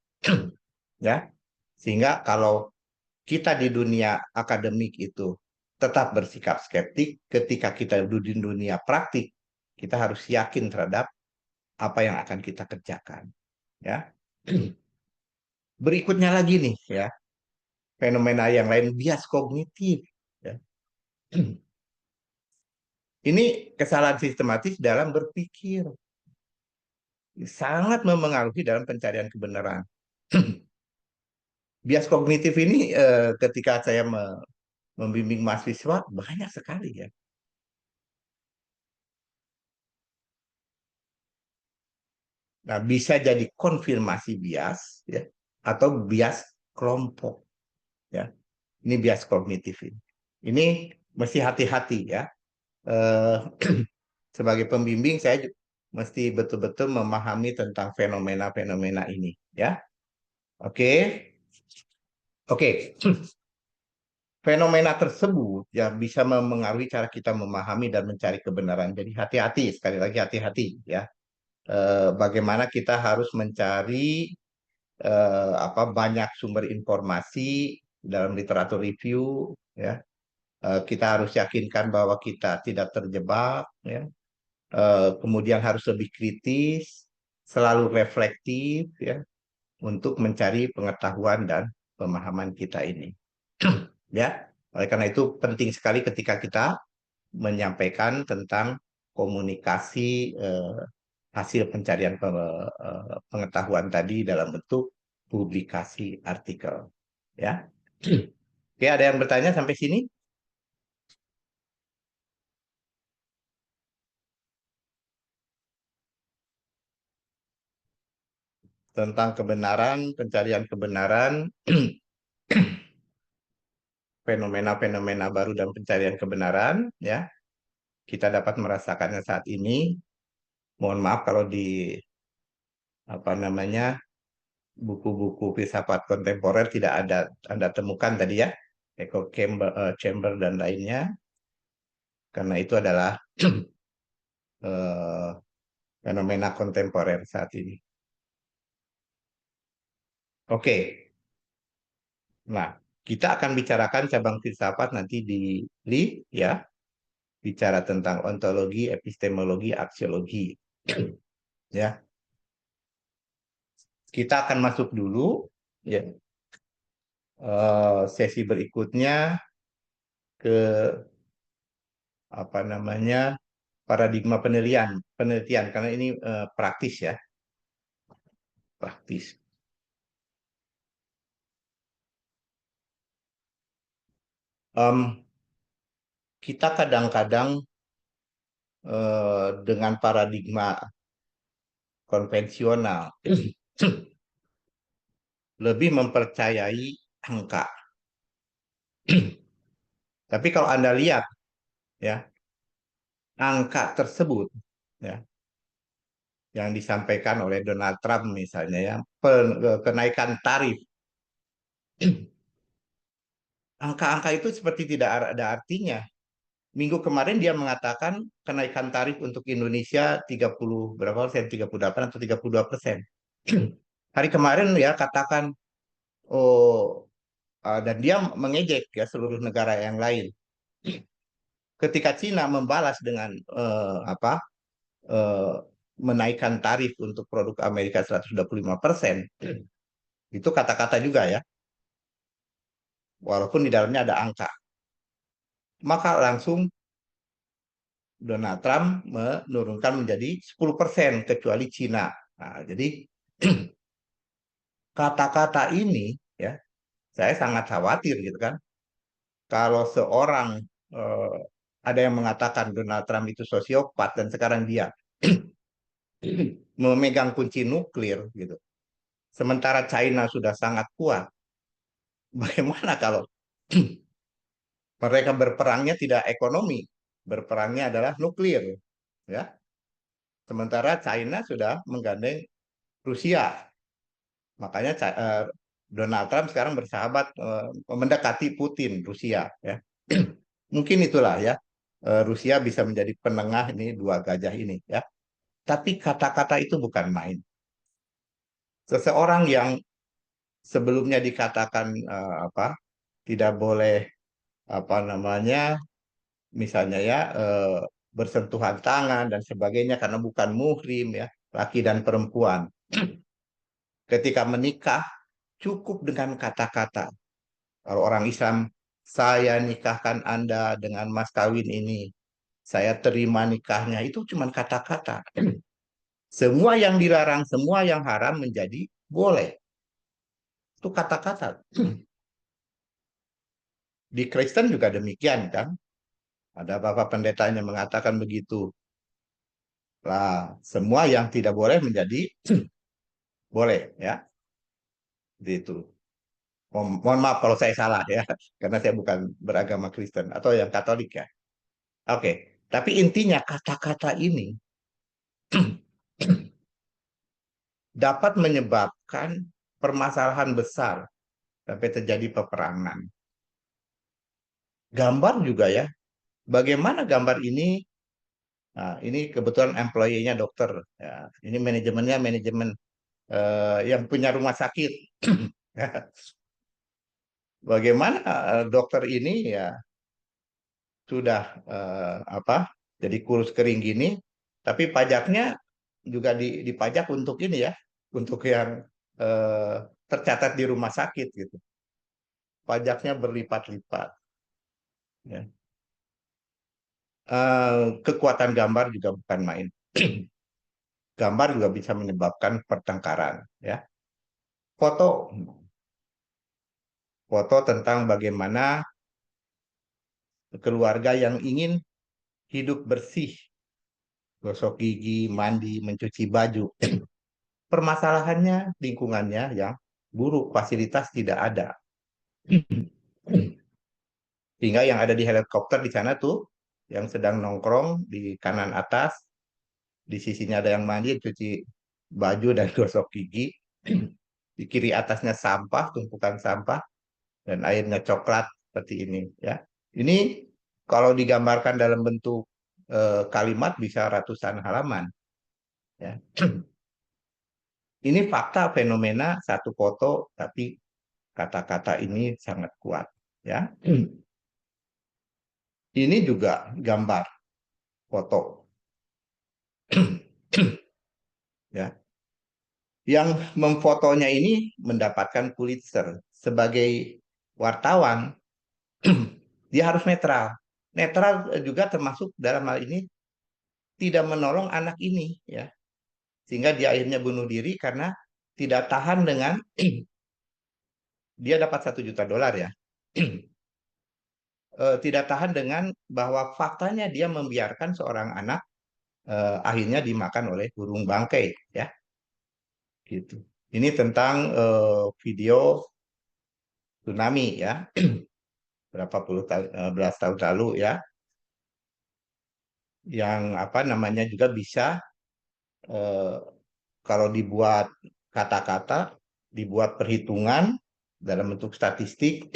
ya. Sehingga kalau kita di dunia akademik itu tetap bersikap skeptik, ketika kita di dunia praktik, kita harus yakin terhadap apa yang akan kita kerjakan, ya. Berikutnya lagi nih, ya, fenomena yang lain, bias kognitif, ya. Ini kesalahan sistematis dalam berpikir, sangat memengaruhi dalam pencarian kebenaran. Bias kognitif ini ketika saya membimbing mahasiswa banyak sekali, ya. Nah, bisa jadi konfirmasi bias, ya, atau bias kelompok, ya. Ini bias kognitif ini. Ini mesti hati-hati, ya. Eh, Sebagai pembimbing saya mesti betul-betul memahami tentang fenomena-fenomena ini, ya. Oke. Oke. Fenomena tersebut ya bisa memengaruhi cara kita memahami dan mencari kebenaran. Jadi hati-hati, sekali lagi hati-hati, ya. Bagaimana kita harus mencari banyak sumber informasi dalam literatur review, ya. Kita harus yakinkan bahwa kita tidak terjebak, ya. Kemudian harus lebih kritis, selalu reflektif, ya, untuk mencari pengetahuan dan pemahaman kita ini. Ya, oleh karena itu penting sekali ketika kita menyampaikan tentang komunikasi hasil pencarian pengetahuan tadi dalam bentuk publikasi artikel. Ya, oke, ada yang bertanya sampai sini tentang kebenaran, pencarian kebenaran, fenomena-fenomena baru dan pencarian kebenaran. Ya, kita dapat merasakannya saat ini. Mohon maaf kalau di apa namanya buku-buku filsafat kontemporer tidak ada Anda temukan tadi, ya, Echo Chamber, Chamber dan lainnya, karena itu adalah eh, fenomena kontemporer saat ini. Oke, nah kita akan bicarakan cabang filsafat nanti di ya, bicara tentang ontologi, epistemologi, aksiologi, ya. Kita akan masuk dulu, ya, sesi berikutnya ke apa namanya paradigma penelitian, penelitian karena ini praktis, ya, praktis. Em, Kita kadang-kadang dengan paradigma konvensional lebih mempercayai angka. Tapi kalau Anda lihat, ya, angka tersebut, ya, yang disampaikan oleh Donald Trump misalnya, ya, kenaikan tarif, angka-angka itu seperti tidak ada artinya. Minggu kemarin dia mengatakan kenaikan tarif untuk Indonesia 30 berapa persen, 38 atau 32%. Hari kemarin ya katakan, oh, dan dia mengejek ya seluruh negara yang lain. Ketika Cina membalas dengan eh, menaikkan tarif untuk produk Amerika 125%, itu kata-kata juga, ya, walaupun di dalamnya ada angka. Maka langsung Donald Trump menurunkan menjadi 10% kecuali Cina. Nah, jadi kata-kata ini, ya, saya sangat khawatir gitu kan. Kalau seorang eh, ada yang mengatakan Donald Trump itu sosiopat dan sekarang dia memegang kunci nuklir gitu. Sementara China sudah sangat kuat. Bagaimana kalau mereka berperangnya tidak ekonomi, berperangnya adalah nuklir, ya. Sementara China sudah menggandeng Rusia. Makanya Donald Trump sekarang bersahabat, mendekati Putin, Rusia, ya. Mungkin itulah ya, Rusia bisa menjadi penengah ini dua gajah ini, ya. Tapi kata-kata itu bukan main. Seseorang yang sebelumnya dikatakan apa, tidak boleh, apa namanya, misalnya ya, bersentuhan tangan dan sebagainya karena bukan muhrim, ya, laki dan perempuan. Ketika menikah cukup dengan kata-kata. Kalau orang Islam, saya nikahkan Anda dengan mas kawin ini, saya terima nikahnya, itu cuma kata-kata. Semua yang dilarang, semua yang haram menjadi boleh. Itu kata-kata. Di Kristen juga demikian kan. Ada bapak pendetanya mengatakan begitu. Lah, semua yang tidak boleh menjadi boleh, ya. Itu. Mohon maaf kalau saya salah ya, karena saya bukan beragama Kristen atau yang Katolik ya. Oke, tapi intinya kata-kata ini dapat menyebabkan permasalahan besar sampai terjadi peperangan. Gambar juga ya, bagaimana gambar ini, nah, ini kebetulan employee-nya dokter, ya. Ini manajemennya manajemen yang punya rumah sakit. Bagaimana dokter ini ya sudah apa, jadi kurus kering gini, tapi pajaknya juga dipajak untuk ini ya, untuk yang eh, tercatat di rumah sakit gitu. Pajaknya berlipat-lipat. Ya. Kekuatan gambar juga bukan main. Gambar juga bisa menyebabkan pertengkaran. Ya. Foto, foto tentang bagaimana keluarga yang ingin hidup bersih, gosok gigi, mandi, mencuci baju. Permasalahannya lingkungannya yang buruk, fasilitas tidak ada. Sehingga yang ada di helikopter di sana tuh, yang sedang nongkrong di kanan atas, di sisinya ada yang mandi, cuci baju dan gosok gigi. Di kiri atasnya sampah, tumpukan sampah, dan airnya coklat seperti ini. Ya, ini kalau digambarkan dalam bentuk kalimat bisa ratusan halaman. Ya, ini fakta fenomena satu foto, tapi kata-kata ini sangat kuat. Ya, ini juga gambar foto. Ya, yang memfotonya ini mendapatkan Pulitzer sebagai wartawan. Dia harus netral. Netral juga termasuk dalam hal ini tidak menolong anak ini, ya, sehingga dia akhirnya bunuh diri karena tidak tahan dengan dia dapat 1 juta dolar ya. Tidak tahan dengan bahwa faktanya dia membiarkan seorang anak akhirnya dimakan oleh burung bangkai, ya, gitu. Ini tentang video tsunami ya, berapa puluh belas tahun lalu ya, yang apa namanya juga bisa eh, kalau dibuat kata-kata, dibuat perhitungan dalam bentuk statistik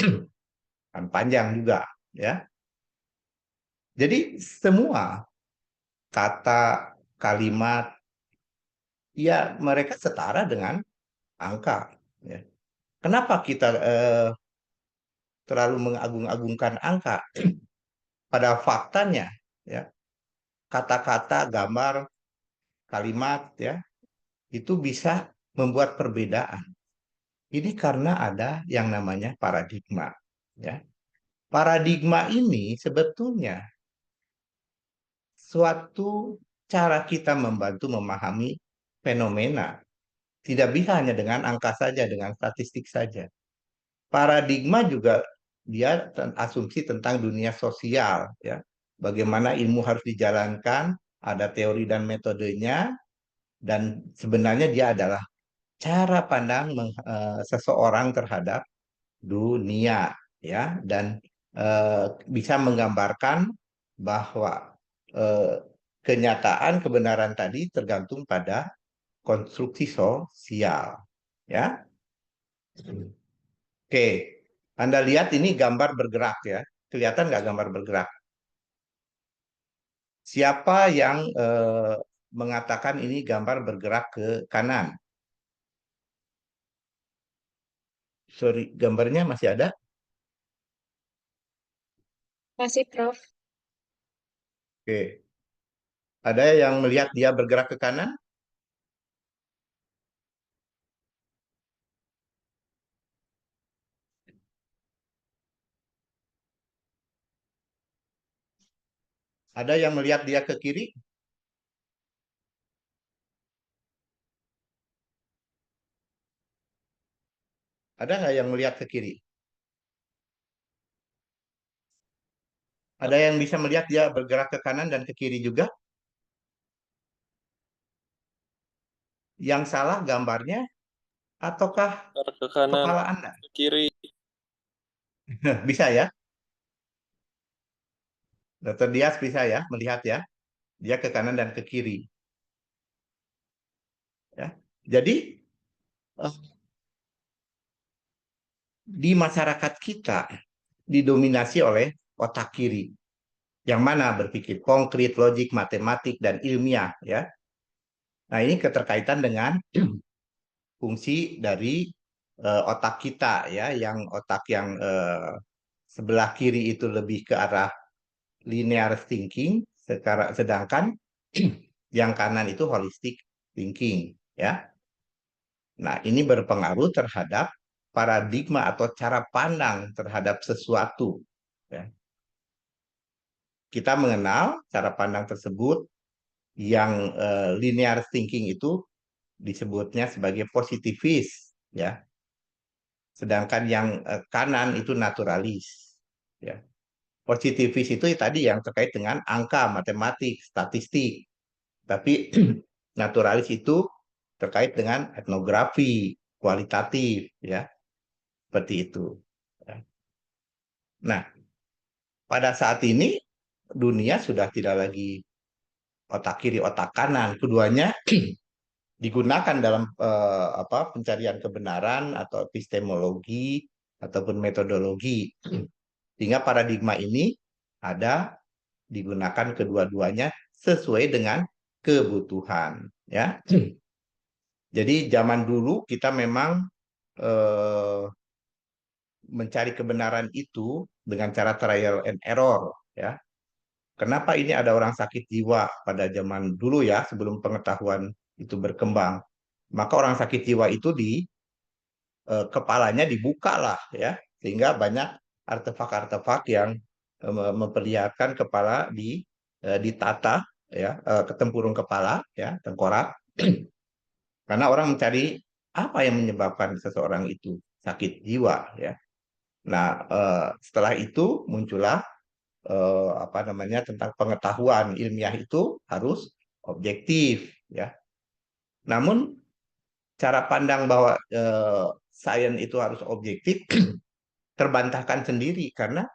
kan panjang juga ya. Jadi semua kata, kalimat, ya mereka setara dengan angka. Ya. Kenapa kita terlalu mengagung-agungkan angka? Pada faktanya, ya, kata-kata, gambar, kalimat, ya, itu bisa membuat perbedaan. Ini karena ada yang namanya paradigma. Ya. Paradigma ini sebetulnya suatu cara kita membantu memahami fenomena. Tidak bisa hanya dengan angka saja, dengan statistik saja. Paradigma juga dia asumsi tentang dunia sosial, ya. Bagaimana ilmu harus dijalankan, ada teori dan metodenya, dan sebenarnya dia adalah cara pandang seseorang terhadap dunia, ya, dan bisa menggambarkan bahwa eh, kenyataan kebenaran tadi tergantung pada konstruksi sosial, ya. Oke, Anda lihat ini gambar bergerak, ya. Kelihatan nggak gambar bergerak? Siapa yang mengatakan ini gambar bergerak ke kanan? Sorry, gambarnya masih ada? Masih, Prof. Oke. Ada yang melihat dia bergerak ke kanan? Ada yang melihat dia ke kiri? Ada nggak yang melihat ke kiri? Ada yang bisa melihat dia bergerak ke kanan dan ke kiri juga? Yang salah gambarnya ataukah Ke kanan, kepala Anda? ke kiri. Bisa ya? Dokter Dias bisa ya melihat ya? Dia ke kanan dan ke kiri. Ya. Jadi di masyarakat kita didominasi oleh otak kiri. Yang mana berpikir konkret, logik, matematik, dan ilmiah. Ya. Nah ini keterkaitan dengan fungsi dari otak kita ya, yang otak yang sebelah kiri itu lebih ke arah linear thinking, sedangkan yang kanan itu holistic thinking ya. Nah, ini berpengaruh terhadap paradigma atau cara pandang terhadap sesuatu ya. Kita mengenal cara pandang tersebut yang linear thinking itu disebutnya sebagai positivis ya. Sedangkan yang kanan itu naturalis ya. Positivis itu tadi yang terkait dengan angka, matematik, statistik. Tapi naturalis itu terkait dengan etnografi, kualitatif, ya, seperti itu. Ya. Nah, pada saat ini dunia sudah tidak lagi otak kiri, otak kanan. Keduanya digunakan dalam pencarian kebenaran atau epistemologi ataupun metodologi. Sehingga paradigma ini ada digunakan kedua-duanya sesuai dengan kebutuhan, ya. Jadi zaman dulu kita memang eh, mencari kebenaran itu dengan cara trial and error, ya. Kenapa ini ada orang sakit jiwa pada zaman dulu ya, sebelum pengetahuan itu berkembang? Maka orang sakit jiwa itu di kepalanya dibuka lah ya, sehingga banyak artefak-artefak yang memperlihatkan kepala ditata ya, ke tempurung kepala ya, tengkorak, karena orang mencari apa yang menyebabkan seseorang itu sakit jiwa ya. Nah, setelah itu muncullah apa namanya tentang pengetahuan ilmiah itu harus objektif ya. Namun cara pandang bahwa sains itu harus objektif terbantahkan sendiri karena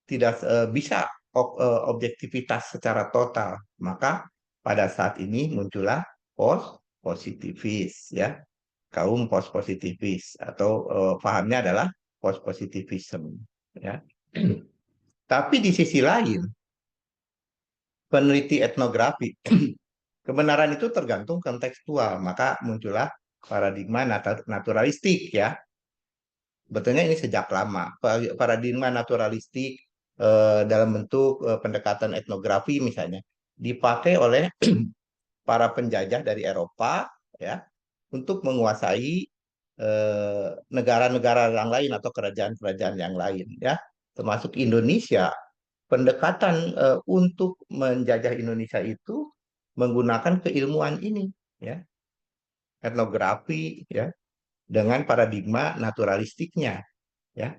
tidak bisa objektivitas secara total. Maka pada saat ini muncullah post positivis ya, kaum post positivis atau pahamnya adalah post positivism ya. Tapi di sisi lain peneliti etnografi kebenaran itu tergantung kontekstual, maka muncullah paradigma naturalistik ya. Betulnya ini sejak lama. Paradigma naturalistik dalam bentuk pendekatan etnografi misalnya dipakai oleh para penjajah dari Eropa ya untuk menguasai negara-negara yang lain atau kerajaan-kerajaan yang lain ya, termasuk Indonesia. Pendekatan untuk menjajah Indonesia itu menggunakan keilmuan ini ya, etnografi ya, dengan paradigma naturalistiknya ya.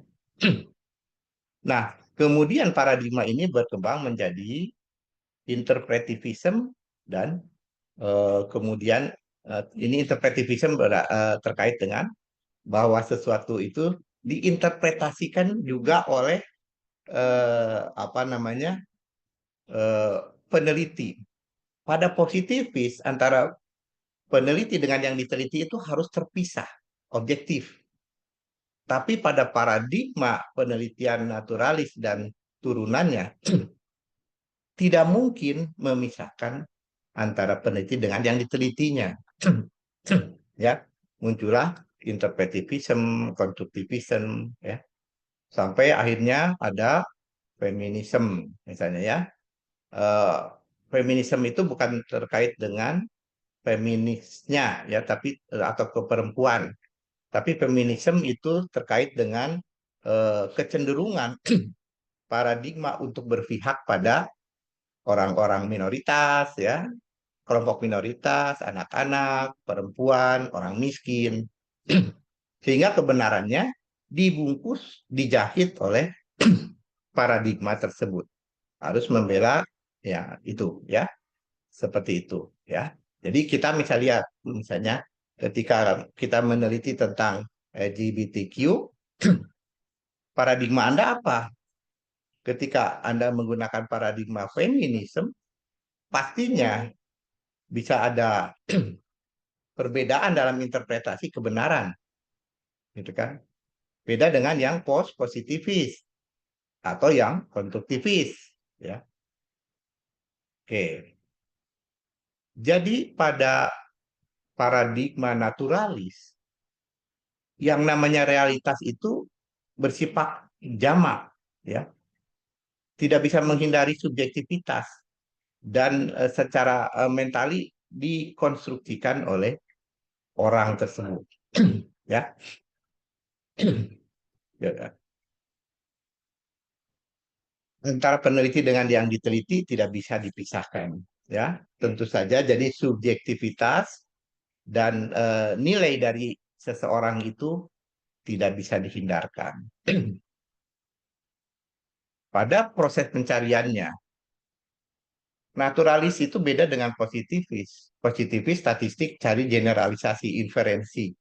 Nah, kemudian paradigma ini berkembang menjadi interpretivism dan kemudian ini interpretivism terkait dengan bahwa sesuatu itu diinterpretasikan juga oleh apa namanya eh, peneliti. Pada positivis antara peneliti dengan yang diteliti itu harus terpisah, objektif. Tapi pada paradigma penelitian naturalis dan turunannya tidak mungkin memisahkan antara peneliti dengan yang ditelitinya. Ya, muncullah interpretivism, konstruktivism, ya, sampai akhirnya ada feminisme, misalnya ya. Eh, Feminisme itu bukan terkait dengan feminisnya, ya, tapi atau keperempuan, tapi feminisme itu terkait dengan kecenderungan paradigma untuk berpihak pada orang-orang minoritas, ya, kelompok minoritas, anak-anak, perempuan, orang miskin, sehingga kebenarannya dibungkus, dijahit oleh paradigma tersebut. Harus membela ya itu, ya, seperti itu, ya. Jadi kita misalnya lihat, misalnya ketika kita meneliti tentang LGBTQ, paradigma Anda apa? Ketika Anda menggunakan paradigma feminisme, pastinya bisa ada perbedaan dalam interpretasi kebenaran, gitu kan? Beda dengan yang post positivis atau yang konstruktivis, ya. Oke. Jadi pada paradigma naturalis, yang namanya realitas itu bersifat jamak, ya, tidak bisa menghindari subjektivitas dan secara mentali dikonstruksikan oleh orang tersebut, ya. Ya. Antara peneliti dengan yang diteliti tidak bisa dipisahkan, ya. Tentu saja jadi subjektivitas dan nilai dari seseorang itu tidak bisa dihindarkan. Pada proses pencariannya, naturalis itu beda dengan positivis. Positivis statistik cari generalisasi inferensi.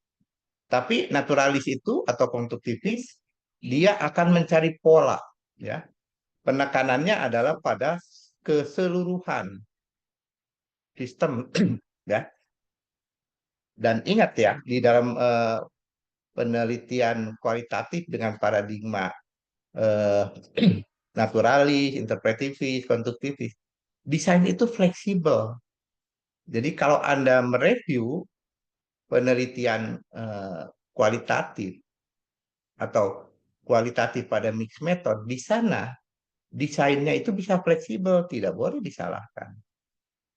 Tapi naturalis itu atau konstruktivis dia akan mencari pola, ya. Penekanannya adalah pada keseluruhan sistem, ya. Dan ingat ya, di dalam penelitian kualitatif dengan paradigma eh, naturalis, interpretivis, konstruktivis, desain itu fleksibel. Jadi kalau Anda mereview penelitian kualitatif atau kualitatif pada mixed method, di sana desainnya itu bisa fleksibel, tidak boleh disalahkan.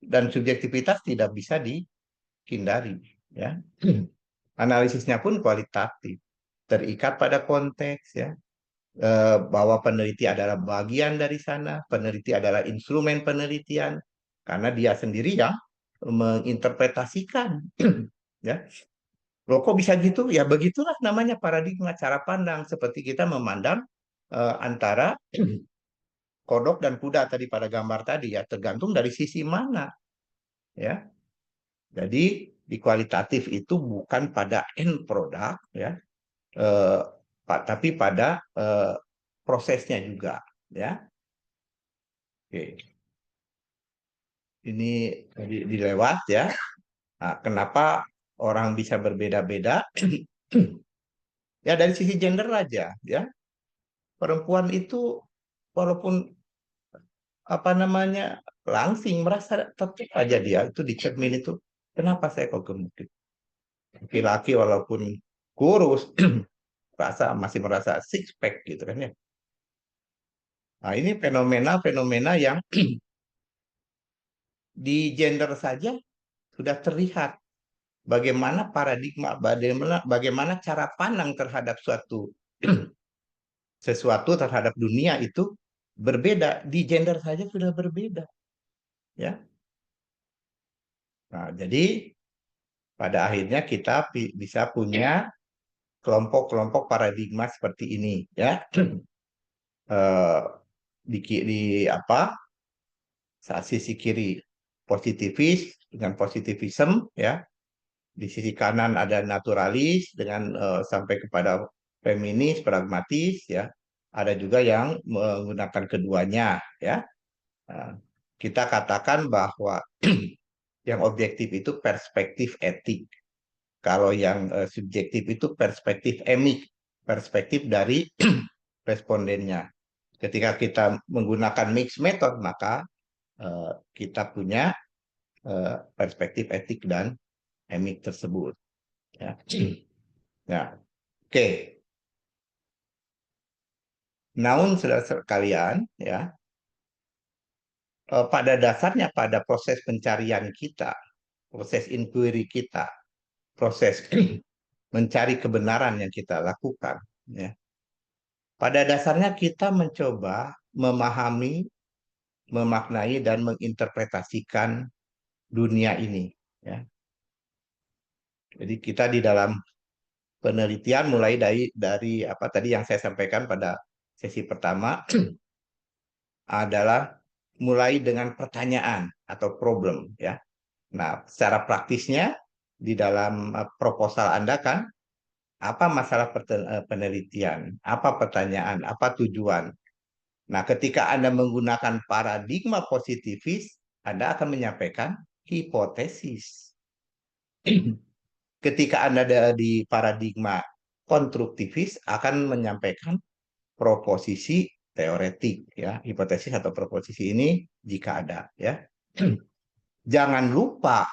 Dan subjektivitas tidak bisa dihindari, ya. Analisisnya pun kualitatif, terikat pada konteks, ya. Bahwa peneliti adalah bagian dari sana, peneliti adalah instrumen penelitian, karena dia sendiri yang menginterpretasikan, ya. Loh kok bisa gitu? Ya begitulah namanya paradigma cara pandang, seperti kita memandang antara kodok dan kuda tadi pada gambar tadi, ya, tergantung dari sisi mana, ya. Jadi di kualitatif itu bukan pada end product, ya, eh, tapi pada prosesnya juga, ya. Oke. Ini dilewat, ya. Nah, kenapa orang bisa berbeda-beda? Ya dari sisi gender aja, ya. Perempuan itu walaupun apa namanya langsing merasa tetap aja dia itu di cermin itu, kenapa saya kok gemuk gitu? Laki-laki walaupun kurus masih merasa six pack gitu kan, ya. Nah, ini fenomena-fenomena yang di gender saja sudah terlihat bagaimana paradigma, bagaimana cara pandang terhadap sesuatu terhadap dunia itu berbeda, di gender saja sudah berbeda, ya. Nah, jadi pada akhirnya kita bisa punya kelompok-kelompok paradigma seperti ini, ya. eh, di apa sisi kiri positivis dengan positivism ya, di sisi kanan ada naturalis dengan sampai kepada feminis pragmatis ya, ada juga yang menggunakan keduanya ya. Nah, kita katakan bahwa yang objektif itu perspektif etik, kalau yang subjektif itu perspektif emik, perspektif dari respondennya. Ketika kita menggunakan mixed method, maka kita punya perspektif etik dan emik tersebut. Ya. Nah, oke. Okay. Namun saudara sekalian, ya, pada dasarnya pada proses pencarian kita, proses inquiry kita, proses mencari kebenaran yang kita lakukan, ya. Pada dasarnya kita mencoba memahami, memaknai dan menginterpretasikan dunia ini, ya. Jadi kita di dalam penelitian mulai dari apa tadi yang saya sampaikan pada sesi pertama adalah mulai dengan pertanyaan atau problem ya. Nah, secara praktisnya di dalam proposal Anda kan apa masalah penelitian, apa pertanyaan, apa tujuan. Nah, ketika Anda menggunakan paradigma positivis, Anda akan menyampaikan hipotesis. Ketika Anda ada di paradigma konstruktivis akan menyampaikan proposisi teoretik ya, hipotesis atau proposisi ini jika ada ya. Jangan lupa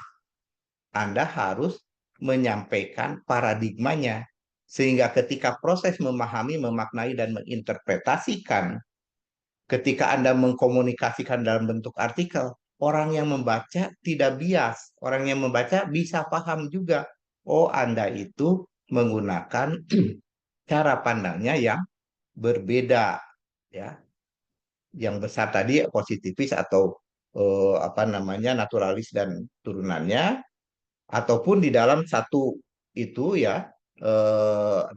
Anda harus menyampaikan paradigmanya sehingga ketika proses memahami, memaknai dan menginterpretasikan, ketika Anda mengkomunikasikan dalam bentuk artikel, orang yang membaca tidak bias, orang yang membaca bisa paham juga. Oh, Anda itu menggunakan cara pandangnya yang berbeda ya. Yang besar tadi positivis atau apa namanya naturalis dan turunannya, ataupun di dalam satu itu ya,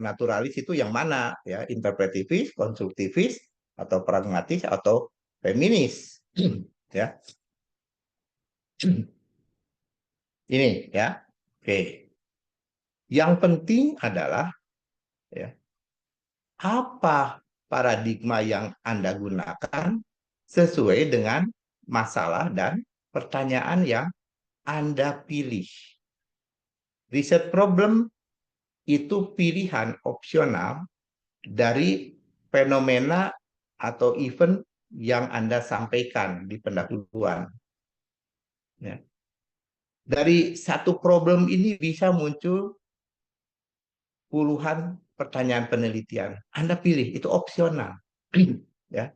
naturalis itu yang mana ya, interpretivis, konstruktivis atau pragmatis atau feminis ya. Ini ya. Oke. Yang penting adalah ya, apa paradigma yang Anda gunakan sesuai dengan masalah dan pertanyaan yang Anda pilih. Riset problem itu pilihan opsional dari fenomena atau event yang Anda sampaikan di pendahuluan. Ya. Dari satu problem ini bisa muncul puluhan pertanyaan penelitian. Anda pilih, itu opsional. Ya.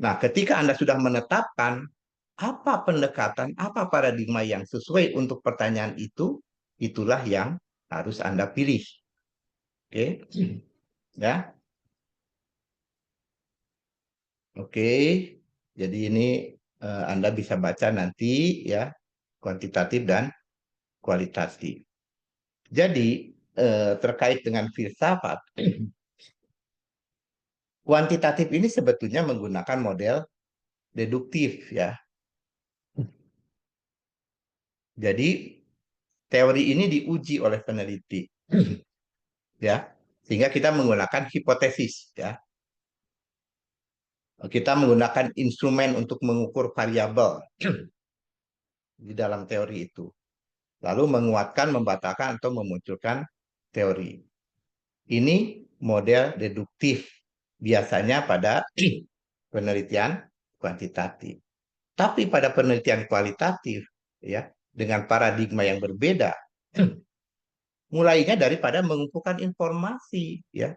Nah, ketika Anda sudah menetapkan apa pendekatan, apa paradigma yang sesuai untuk pertanyaan itu, itulah yang harus Anda pilih. Oke, ya. Oke. Jadi ini Anda bisa baca nanti ya, kuantitatif dan kualitatif. Jadi terkait dengan filsafat, kuantitatif ini sebetulnya menggunakan model deduktif ya. Jadi teori ini diuji oleh peneliti ya, sehingga kita menggunakan hipotesis ya. Kita menggunakan instrumen untuk mengukur variabel di dalam teori itu. Lalu menguatkan, membatalkan atau memunculkan teori. Ini model deduktif biasanya pada penelitian kuantitatif. Tapi pada penelitian kualitatif ya, dengan paradigma yang berbeda, mulainya daripada mengumpulkan informasi ya,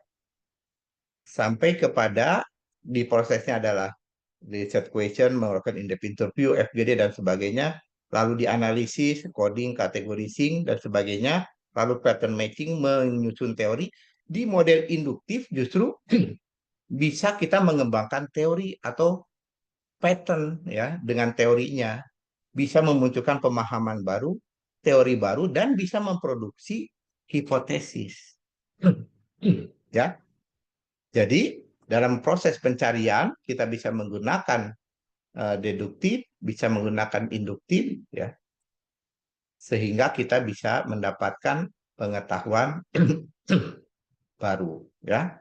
sampai kepada di prosesnya adalah research question, melakukan in-depth interview, FGD dan sebagainya, lalu dianalisis, coding, categorizing dan sebagainya, lalu pattern matching, menyusun teori. Di model induktif justru bisa kita mengembangkan teori atau pattern ya dengan teorinya, bisa memunculkan pemahaman baru, teori baru dan bisa memproduksi hipotesis. Ya. Jadi Dalam proses pencarian kita bisa menggunakan deduktif, bisa menggunakan induktif, ya, sehingga kita bisa mendapatkan pengetahuan baru, ya.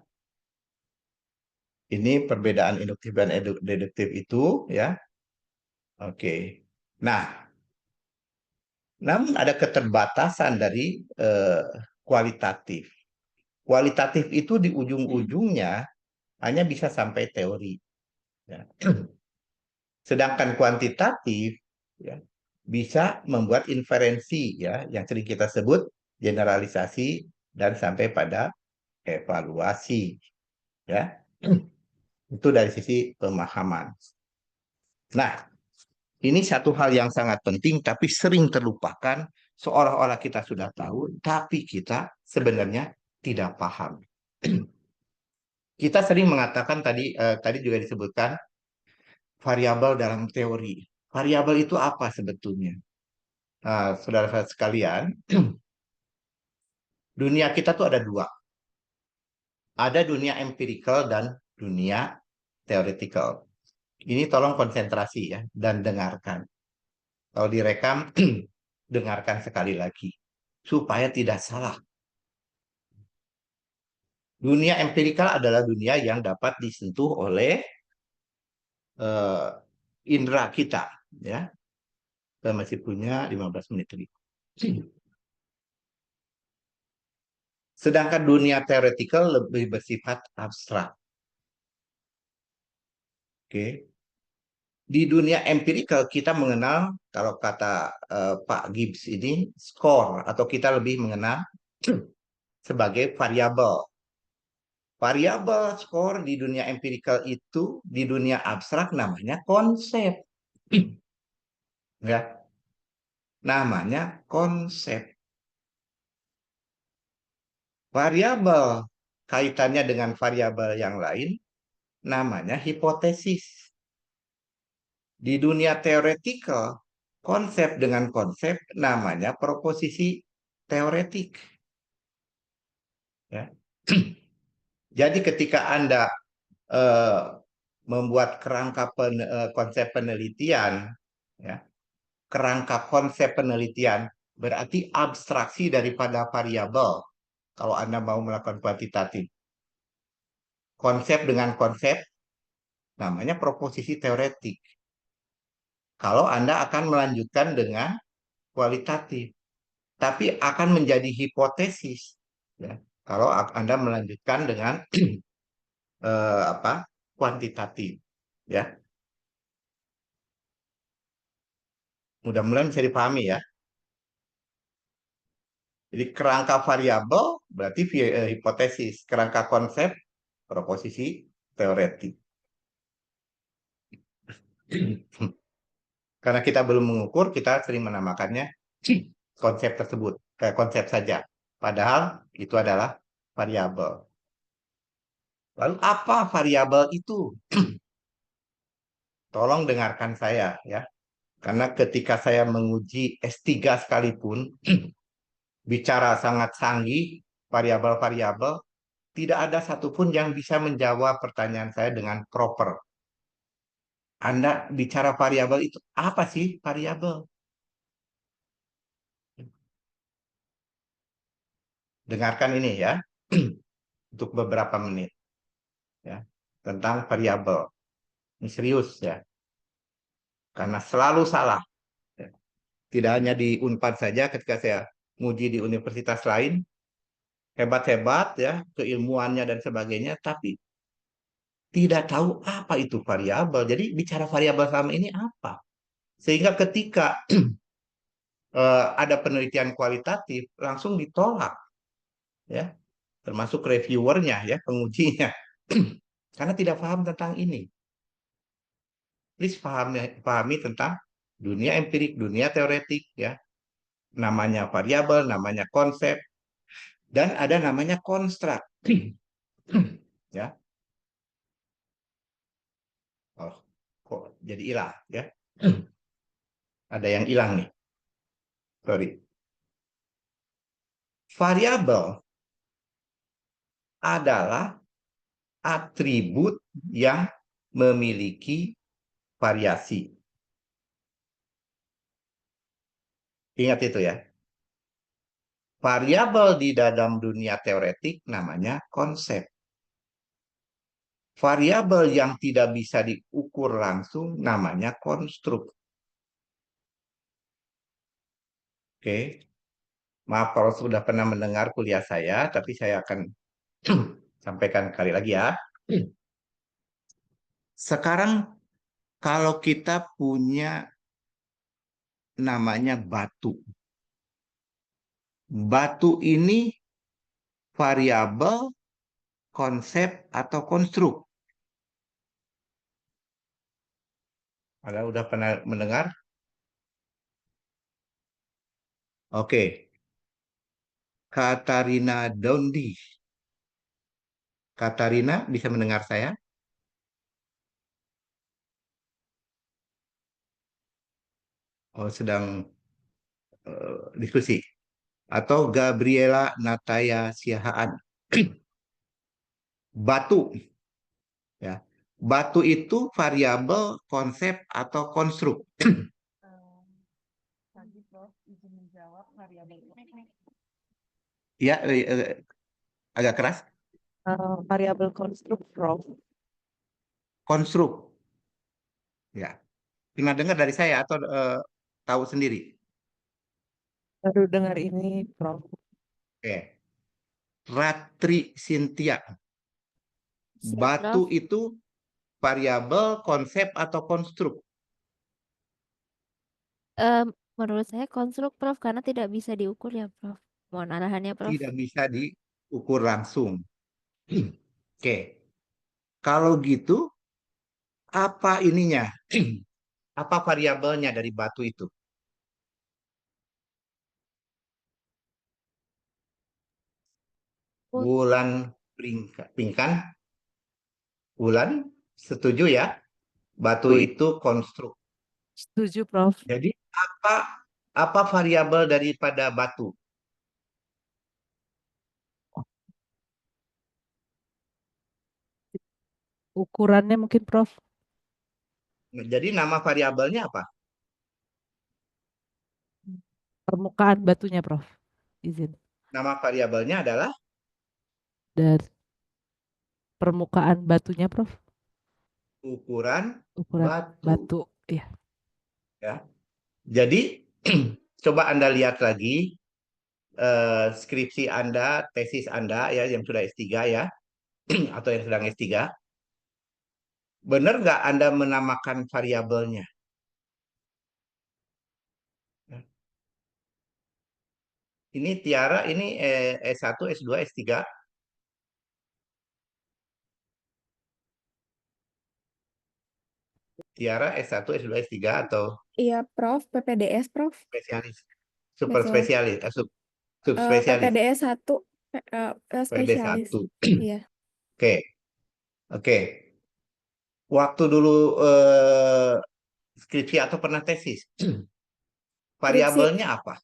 Ini perbedaan induktif dan deduktif itu, ya. Oke. Nah, namun ada keterbatasan dari kualitatif. Kualitatif itu di ujung-ujungnya hanya bisa sampai teori, ya. Sedangkan kuantitatif, ya, bisa membuat inferensi, ya, yang sering kita sebut generalisasi dan sampai pada evaluasi, ya. Itu dari sisi pemahaman. Nah, ini satu hal yang sangat penting tapi sering terlupakan, seolah-olah kita sudah tahu tapi kita sebenarnya tidak paham. Kita sering mengatakan tadi juga disebutkan variabel dalam teori. Variabel itu apa sebetulnya? Nah, saudara-saudara sekalian, dunia kita tuh ada dua. Ada dunia empirical dan dunia theoretical. Ini tolong konsentrasi, ya, dan dengarkan. Kalau direkam, dengarkan sekali lagi. Supaya tidak salah. Dunia empirikal adalah dunia yang dapat disentuh oleh uh, indera kita. Ya, kita masih punya 15 menit lagi. Sedangkan dunia theoretical lebih bersifat abstrak. Oke. Di dunia empirical kita mengenal, kalau kata Pak Gibbs ini, skor, atau kita lebih mengenal sebagai variabel. Variabel skor di dunia empirical itu, di dunia abstrak namanya konsep. Ya, namanya konsep. Variabel kaitannya dengan variabel yang lain namanya hipotesis. Di dunia teoretikal, konsep dengan konsep namanya proposisi teoretik. Ya. Jadi ketika Anda eh, membuat konsep penelitian, ya, kerangka konsep penelitian berarti abstraksi daripada variabel. Kalau Anda mau melakukan kuantitatif, konsep dengan konsep namanya proposisi teoretik. Kalau Anda akan melanjutkan dengan kualitatif, tapi akan menjadi hipotesis, ya, kalau Anda melanjutkan dengan apa, kuantitatif, ya. Mudah-mudahan bisa dipahami, ya. Jadi kerangka variabel berarti hipotesis, kerangka konsep proposisi teoretik. Karena kita belum mengukur, kita sering menamakannya konsep tersebut, konsep saja. Padahal itu adalah variabel. Lalu apa variabel itu? Tolong dengarkan saya, ya. Karena ketika saya menguji S3 sekalipun, bicara sangat canggih, variabel-variabel, tidak ada satupun yang bisa menjawab pertanyaan saya dengan proper. Anda bicara variabel itu, apa sih variabel? Dengarkan ini, ya, untuk beberapa menit, ya, tentang variabel. Ini serius, ya, karena selalu salah. Ya. Tidak hanya di Unpad saja, ketika saya nguji di universitas lain, hebat-hebat, ya, keilmuannya dan sebagainya, tapi tidak tahu apa itu variabel. Jadi bicara variabel selama ini apa? Sehingga ketika ada penelitian kualitatif langsung ditolak, ya, termasuk reviewernya, ya, pengujinya, karena tidak paham tentang ini. Please pahami tentang dunia empirik, dunia teoretik, ya, namanya variabel, namanya konsep, dan ada namanya konstruk. Ya, oh, kok jadi hilang, ya? Ada yang hilang nih, sorry. Variabel adalah atribut yang memiliki variasi. Ingat itu ya. Variabel di dalam dunia teoretik namanya konsep. Variabel yang tidak bisa diukur langsung namanya konstruk. Oke, maaf kalau sudah pernah mendengar kuliah saya, tapi saya akan sampaikan kali lagi ya. Sekarang kalau kita punya namanya batu. Batu ini variabel, konsep, atau konstruk. Ada udah pernah mendengar? Oke, Katarina Dondi. Katarina bisa mendengar saya? Oh, sedang diskusi. Atau Gabriela Nataya Siahaan. Batu, ya. Batu itu variabel, konsep, atau konstruk. Tadi Prof izin menjawab variabel Ya, agak keras. variabel konstruk Prof. Konstruk, ya. Pernah dengar dari saya atau tahu sendiri? Baru dengar ini Prof. Oke. Ratri Sintia. Siap, Batu Prof. itu variabel, konsep, atau konstruk. Em, Menurut saya konstruk, Prof, karena tidak bisa diukur ya, Prof. Mohon arahannya, Prof. Tidak bisa diukur langsung. Oke. Kalau gitu, apa ininya? Apa variabelnya dari batu itu? Oh, Bulan pingkan, bulan, setuju ya? Batu itu konstruk. Setuju Prof. Jadi apa apa variabel daripada batu? Ukurannya mungkin Prof. Jadi nama variabelnya apa? Permukaan batunya Prof. Izin. Nama variabelnya adalah Dan permukaan batunya Prof. ukuran Ukuran batu. batu. Ya. Ya. Jadi coba Anda lihat lagi skripsi Anda, tesis Anda ya yang sudah S3 ya atau yang sedang S3. Benar nggak Anda menamakan variabelnya? Ini Tiara, ini S1, S2, S3. Tiara S1, S2, S3 atau Iya, Prof. PPDS, Prof. spesialis? Super Betul. spesialis, subspesialis, PPDS 1, spesialis. PD1. Iya. Oke, oke. Waktu dulu skripsi atau pernah tesis, Skripsi. variabelnya apa?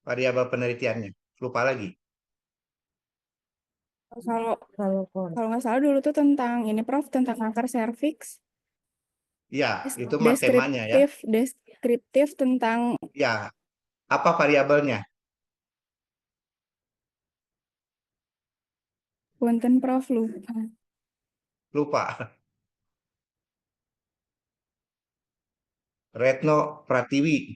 Variabel penelitiannya? Lupa lagi. Kalau Kalau kalau nggak salah dulu tuh tentang ini, Prof, tentang kanker serviks. Ya, itu mah temanya ya. Deskriptif tentang Ya, apa variabelnya? punten, Prof, lupa. Lupa. Retno Pratiwi.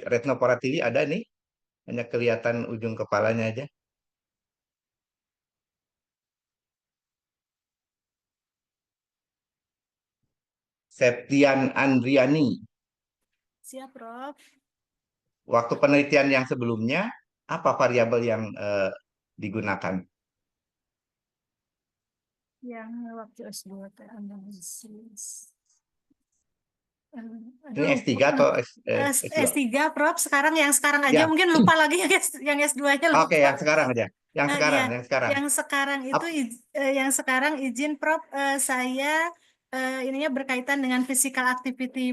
Retno Pratiwi ada nih. Hanya kelihatan ujung kepalanya aja. Septian Andriani. siap Prof. Waktu penelitian yang sebelumnya, apa variabel yang digunakan? Yang waktu S2 analisis. Ini Aduh, S3 atau S2? S3 Prof. Sekarang yang sekarang aja Ya, mungkin lupa lagi yang S2-nya oke, lupa. yang sekarang aja. Yang sekarang, Iya, yang sekarang. yang sekarang itu Ap- yang sekarang izin Prof, saya ininya berkaitan dengan physical activity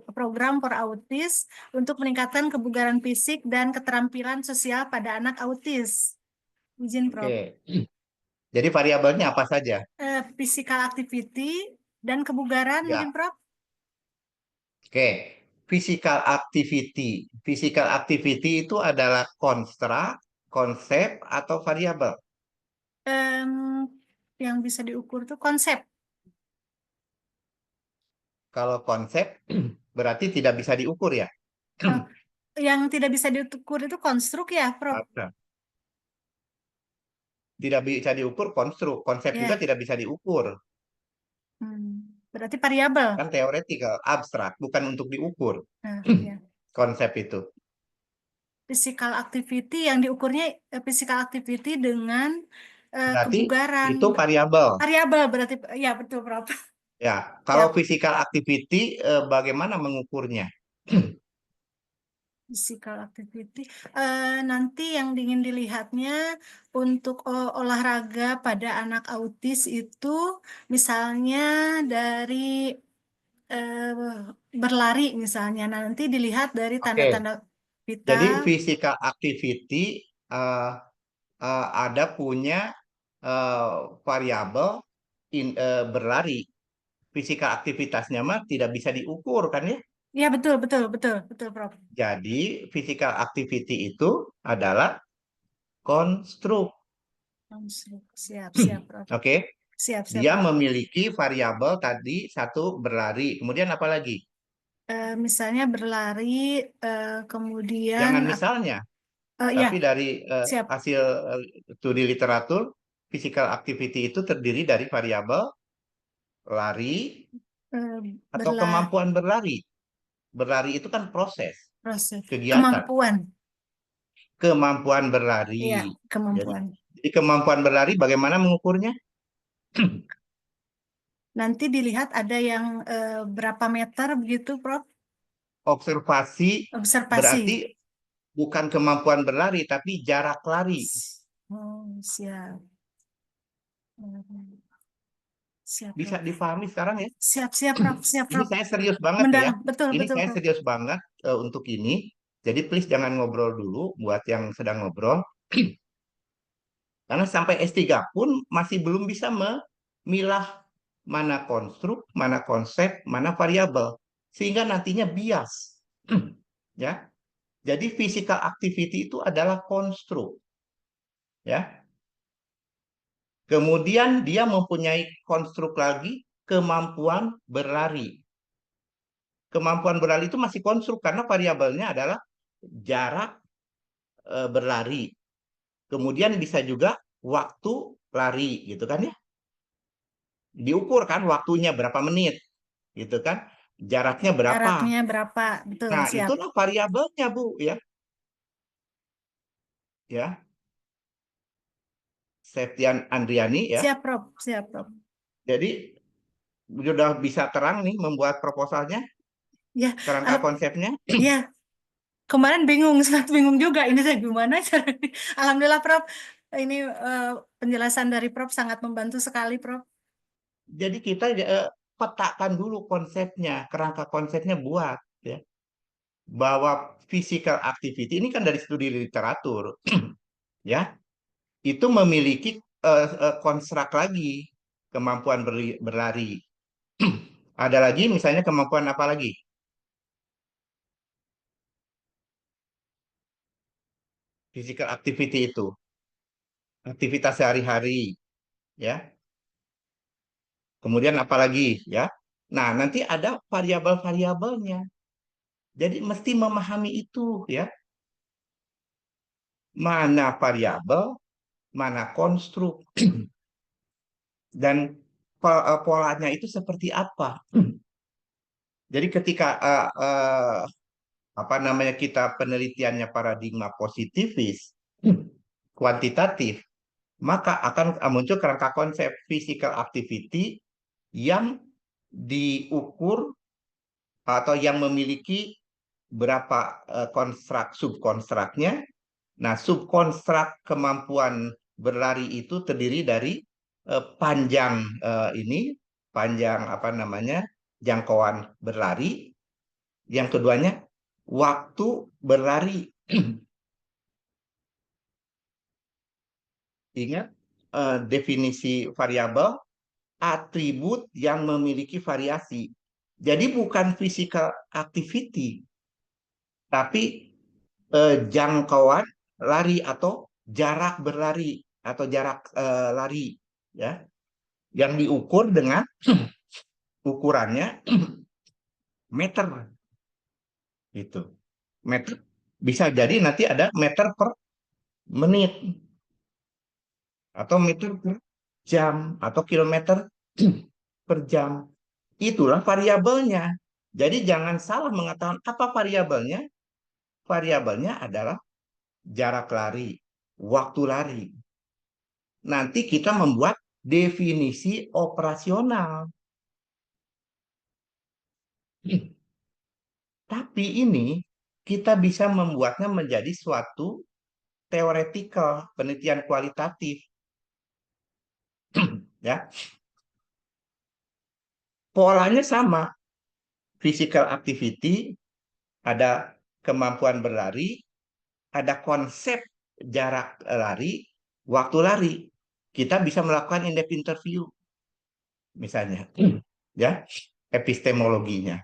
program for autis untuk meningkatkan kebugaran fisik dan keterampilan sosial pada anak autis. izin Prof. Oke. Jadi variabelnya apa saja? Physical activity dan kebugaran Ya. mungkin Prof. Oke. Physical activity. Physical activity itu adalah konstruk, konsep, atau variabel. Em, yang bisa diukur tuh konsep. Kalau konsep berarti tidak bisa diukur ya? Eh, yang tidak bisa diukur itu konstruk ya Prof. Ada. Tidak bisa diukur konstruk. Konsep juga Ya. tidak bisa diukur. Berarti variabel. Kan teoretikal, abstrak, bukan untuk diukur Nah, ya. konsep itu. Physical activity yang diukurnya physical activity dengan Berarti kebugaran. itu variabel. Variabel berarti ya betul Prof. Ya, kalau Ya. physical activity bagaimana mengukurnya? Physical activity. Nanti yang ingin dilihatnya untuk olahraga pada anak autis itu misalnya dari berlari misalnya. Nah, nanti dilihat dari Oke, tanda-tanda jadi vital. physical activity ada punya variabel berlari. Physical aktivitasnya mah tidak bisa diukur kan ya? Ya betul betul betul betul Prof. Jadi physical activity itu adalah konstruk. Siap siap Prof. Oke, Siap siap dia Prof. memiliki variabel tadi satu berlari. Kemudian apa lagi? Misalnya berlari, kemudian Jangan misalnya, ya tapi dari siap hasil studi literatur, physical activity itu terdiri dari variabel lari atau berlari kemampuan berlari. Berlari itu kan proses, proses kegiatan, kemampuan. kemampuan Iya, berlari. Jadi, kemampuan. jadi kemampuan berlari bagaimana mengukurnya? Nanti dilihat ada yang berapa meter begitu, Prof. Observasi Observasi. berarti bukan kemampuan berlari, tapi jarak lari. Oh, siap. Siap, Bisa Prof. dipahami sekarang ya? Siap, siap, Prof. Siap, Ini Prof. saya serius banget ya. Mendalam, betul, Ini betul, saya Prof. serius banget untuk ini. Jadi please jangan ngobrol dulu buat yang sedang ngobrol. Karena sampai S3 pun masih belum bisa memilah mana konstruk, mana konsep, mana variabel. Sehingga nantinya bias. Ya. Jadi physical activity itu adalah konstruk. Ya. Kemudian dia mempunyai konstruk lagi kemampuan berlari. Kemampuan berlari itu masih konstruk karena variabelnya adalah jarak berlari. Kemudian bisa juga waktu lari gitu kan ya. Diukur kan waktunya berapa menit gitu kan. Jaraknya berapa. Jaraknya berapa? Betul, Nah, siap. itulah variabelnya, Bu, ya. Ya. Septian Andriani ya. Siap, Prof. Siap, Prof. Jadi sudah bisa terang nih membuat proposalnya, Ya, kerangka konsepnya. ya. Kemarin bingung, sempat bingung juga ini saya gimana caranya. Alhamdulillah, Prof. Ini penjelasan dari Prof sangat membantu sekali, Prof. Jadi kita petakan dulu konsepnya, kerangka konsepnya buat ya. Bahwa physical activity ini kan dari studi literatur ya. Itu memiliki konstruk lagi kemampuan berlari. Ada lagi misalnya kemampuan apa lagi? Physical activity itu. Aktivitas sehari-hari ya. Kemudian apa lagi ya? Nah, nanti ada variabel-variabelnya. Jadi mesti memahami itu ya. Mana variabel, mana konstruk dan polanya itu seperti apa. Jadi ketika apa namanya kita penelitiannya paradigma positivis, kuantitatif, maka akan muncul kerangka konsep physical activity yang diukur atau yang memiliki berapa konstruk subkonstruknya. Nah, subkonstruk kemampuan berlari itu terdiri dari panjang panjang apa namanya jangkauan berlari. Yang keduanya waktu berlari. Ingat definisi variabel, atribut yang memiliki variasi. Jadi bukan physical activity, tapi jangkauan lari atau jarak berlari atau jarak lari, ya, yang diukur dengan ukurannya meter, gitu. Meter bisa jadi nanti ada meter per menit atau meter per jam atau kilometer per jam. Itulah variabelnya. Jadi jangan salah mengatakan apa variabelnya. Variabelnya adalah jarak lari, waktu lari. Nanti kita membuat definisi operasional. Tapi ini kita bisa membuatnya menjadi suatu teoretikal, penelitian kualitatif. Ya, polanya sama. Physical activity, ada kemampuan berlari, ada konsep jarak lari, waktu lari. Kita bisa melakukan in-depth interview, misalnya, ya, epistemologinya.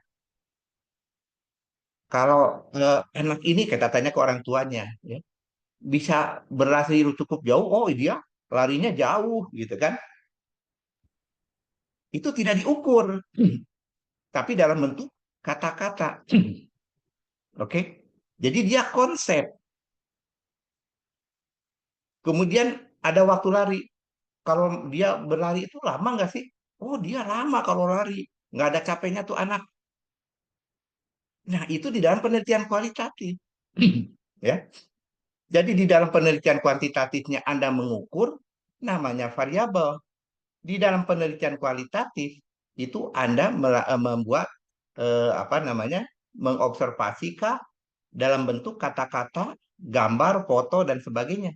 Kalau anak ini kita tanya ke orang tuanya, ya, bisa berlari cukup jauh, oh dia larinya jauh, gitu kan? Itu tidak diukur, tapi dalam bentuk kata-kata. Oke, jadi dia konsep. Kemudian ada waktu lari. Kalau dia berlari itu lama nggak sih? Oh, dia lama kalau lari. Nggak ada capeknya tuh anak. Nah, itu di dalam penelitian kualitatif. Ya. Jadi di dalam penelitian kuantitatifnya Anda mengukur, namanya variabel. Di dalam penelitian kualitatif, itu Anda membuat, apa namanya, mengobservasi kah dalam bentuk kata-kata, gambar, foto, dan sebagainya.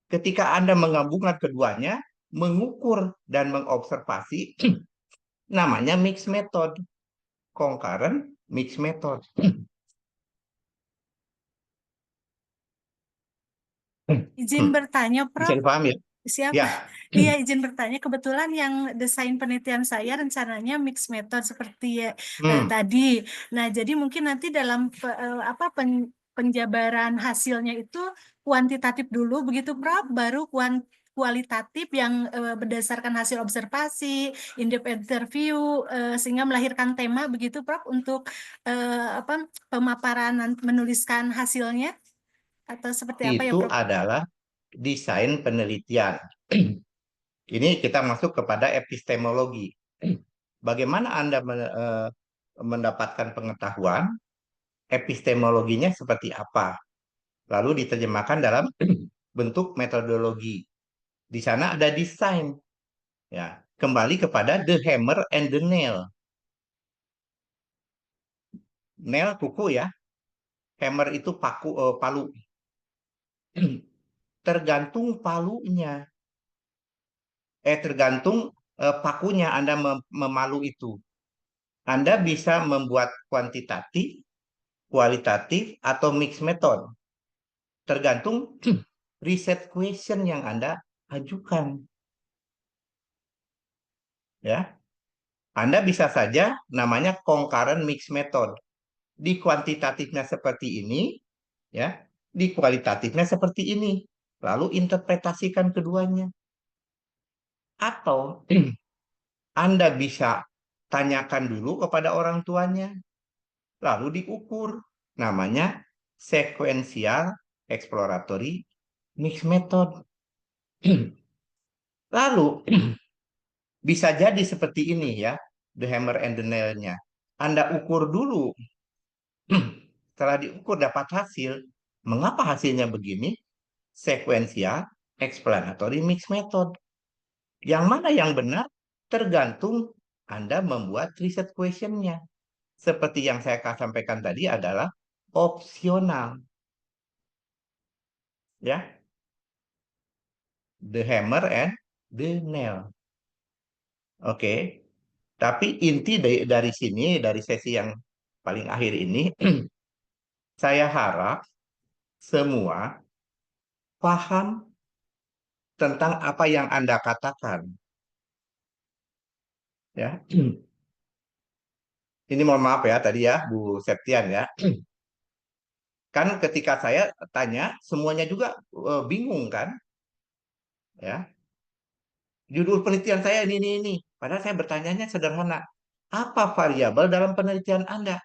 Ketika Anda menggabungkan keduanya, mengukur dan mengobservasi, namanya mixed method, concurrent mixed method. Izin bertanya, Bisa Prof. dipahami ya? Siap. Ya. Iya, izin bertanya. Kebetulan yang desain penelitian saya rencananya mixed method seperti tadi. Nah, jadi mungkin nanti dalam penjabaran hasilnya itu kuantitatif dulu begitu, Prof, baru kualitatif yang berdasarkan hasil observasi, in-depth interview, sehingga melahirkan tema begitu, Prof, untuk pemaparan menuliskan hasilnya, atau seperti apa ya, Itu Prof? adalah desain penelitian. Ini kita masuk kepada epistemologi. Bagaimana Anda mendapatkan pengetahuan, epistemologinya seperti apa, lalu diterjemahkan dalam bentuk metodologi. Di sana ada desain. Ya, kembali kepada the hammer and the nail. Nail kuku ya, hammer itu palu. Tergantung palunya. Tergantung pakunya Anda memalu itu. Anda bisa membuat kuantitatif, kualitatif, atau mixed method. Tergantung riset question yang Anda ajukan. Ya, Anda bisa saja namanya concurrent mixed method. Di kuantitatifnya seperti ini, ya, di kualitatifnya seperti ini. Lalu interpretasikan keduanya. Atau Anda bisa tanyakan dulu kepada orang tuanya, lalu diukur. Namanya sequential exploratory mixed method. Lalu bisa jadi seperti ini ya, the hammer and the nail-nya. Anda ukur dulu. Setelah diukur dapat hasil. Mengapa hasilnya begini? Sequential explanatory mixed method. Yang mana yang benar? Tergantung Anda membuat riset question-nya. Seperti yang saya sampaikan tadi adalah opsional. Ya. The hammer and the nail. Oke. Tapi inti dari sini, dari sesi yang paling akhir ini, saya harap semua paham tentang apa yang Anda katakan. Ya. Ini mohon maaf ya tadi ya Bu Septian ya. Kan ketika saya tanya semuanya juga bingung kan? Ya. Judul penelitian saya ini. Padahal saya bertanyanya sederhana. Apa variabel dalam penelitian Anda?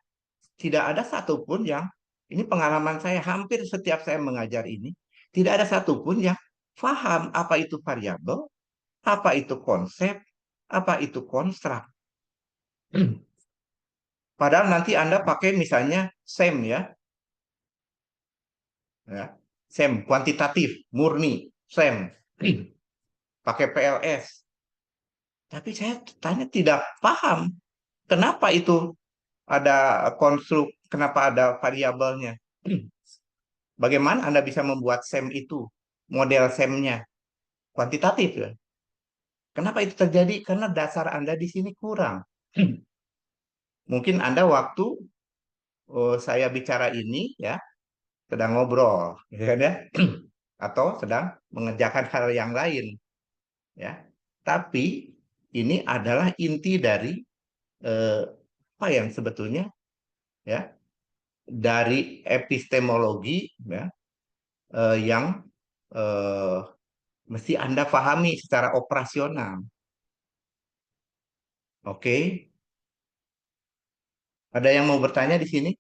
Tidak ada satupun yang, ini pengalaman saya hampir setiap saya mengajar ini, tidak ada satupun yang paham apa itu variabel, apa itu konsep, apa itu konstruk. Padahal nanti Anda pakai misalnya SEM ya. SEM, kuantitatif, murni, SEM. Pakai PLS. Tapi saya tanya tidak paham. Kenapa itu ada konstruk, kenapa ada variabelnya? Bagaimana Anda bisa membuat SEM itu? Model SEM-nya kuantitatif ya. Kenapa itu terjadi? Karena dasar Anda di sini kurang. Mungkin Anda waktu saya bicara ini ya sedang ngobrol, ya, atau sedang mengerjakan hal yang lain, ya. Tapi ini adalah inti dari apa yang sebetulnya, ya, dari epistemologi, ya, yang mesti Anda pahami secara operasional. Oke, ada yang mau bertanya di sini?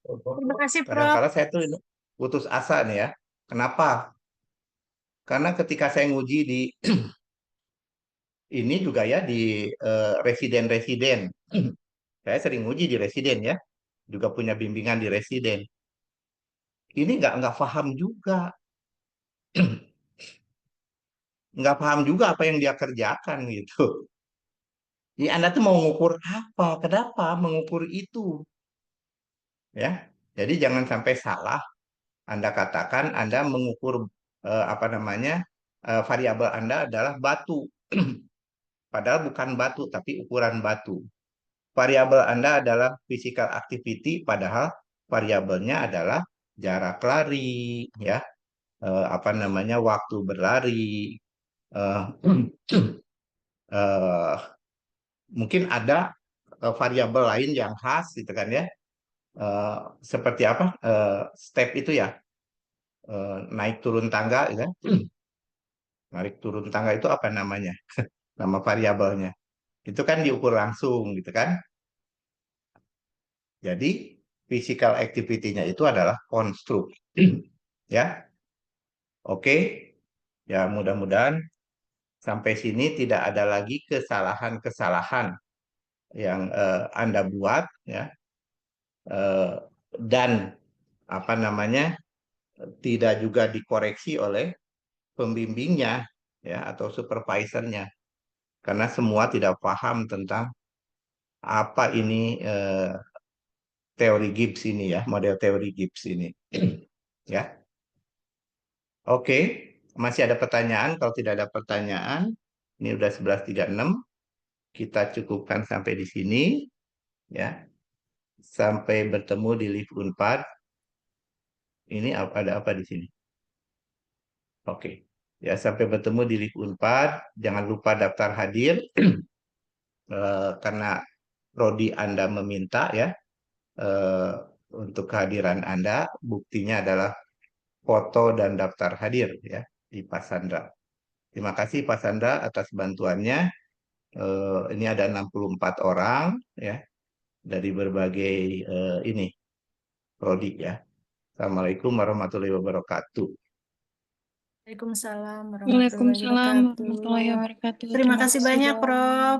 Terima kasih, Prof. Kadang-kadang saya tuh putus asa nih ya. Kenapa? Karena ketika saya nguji di ini juga ya di residen-residen. Saya sering nguji di residen ya. Juga punya bimbingan di residen. Ini nggak paham juga. Nggak paham juga apa yang dia kerjakan gitu. Ini Anda tuh mau mengukur apa? Kenapa mengukur itu? Ya. Jadi jangan sampai salah. Anda katakan Anda mengukur apa namanya variabel Anda adalah batu. Padahal bukan batu, tapi ukuran batu. Variabel Anda adalah physical activity, padahal variabelnya adalah jarak lari, ya, apa namanya waktu berlari. Eh, eh, mungkin ada variabel lain yang khas, gitu kan ya. Seperti apa? Step itu ya, naik turun tangga, ya. Naik turun tangga itu apa namanya? Nama variabelnya. Itu kan diukur langsung, gitu kan? Jadi physical activity-nya itu adalah konstruk. Ya. Oke. Ya, mudah-mudahan sampai sini tidak ada lagi kesalahan-kesalahan yang Anda buat ya. Dan apa namanya? Tidak juga dikoreksi oleh pembimbingnya ya atau supervisornya. Karena semua tidak paham tentang apa ini teori Gibbs ini ya, model teori Gibbs ini. Ya. Oke, masih ada pertanyaan? Kalau tidak ada pertanyaan, ini udah 11.36, kita cukupkan sampai di sini, ya. Sampai bertemu di live Unpad. Ini ada apa di sini? Oke, ya sampai bertemu di live Unpad. Jangan lupa daftar hadir karena prodi Anda meminta ya untuk kehadiran Anda. Buktinya adalah foto dan daftar hadir ya di Pak Sandra. Terima kasih Pak Sandra atas bantuannya. Ini ada 64 orang ya dari berbagai ini prodi ya. Assalamualaikum warahmatullahi wabarakatuh. Waalaikumsalam Waalaikumsalam warahmatullahi warahmatullahi wabarakatuh. wabarakatuh. Terima kasih banyak, Prof.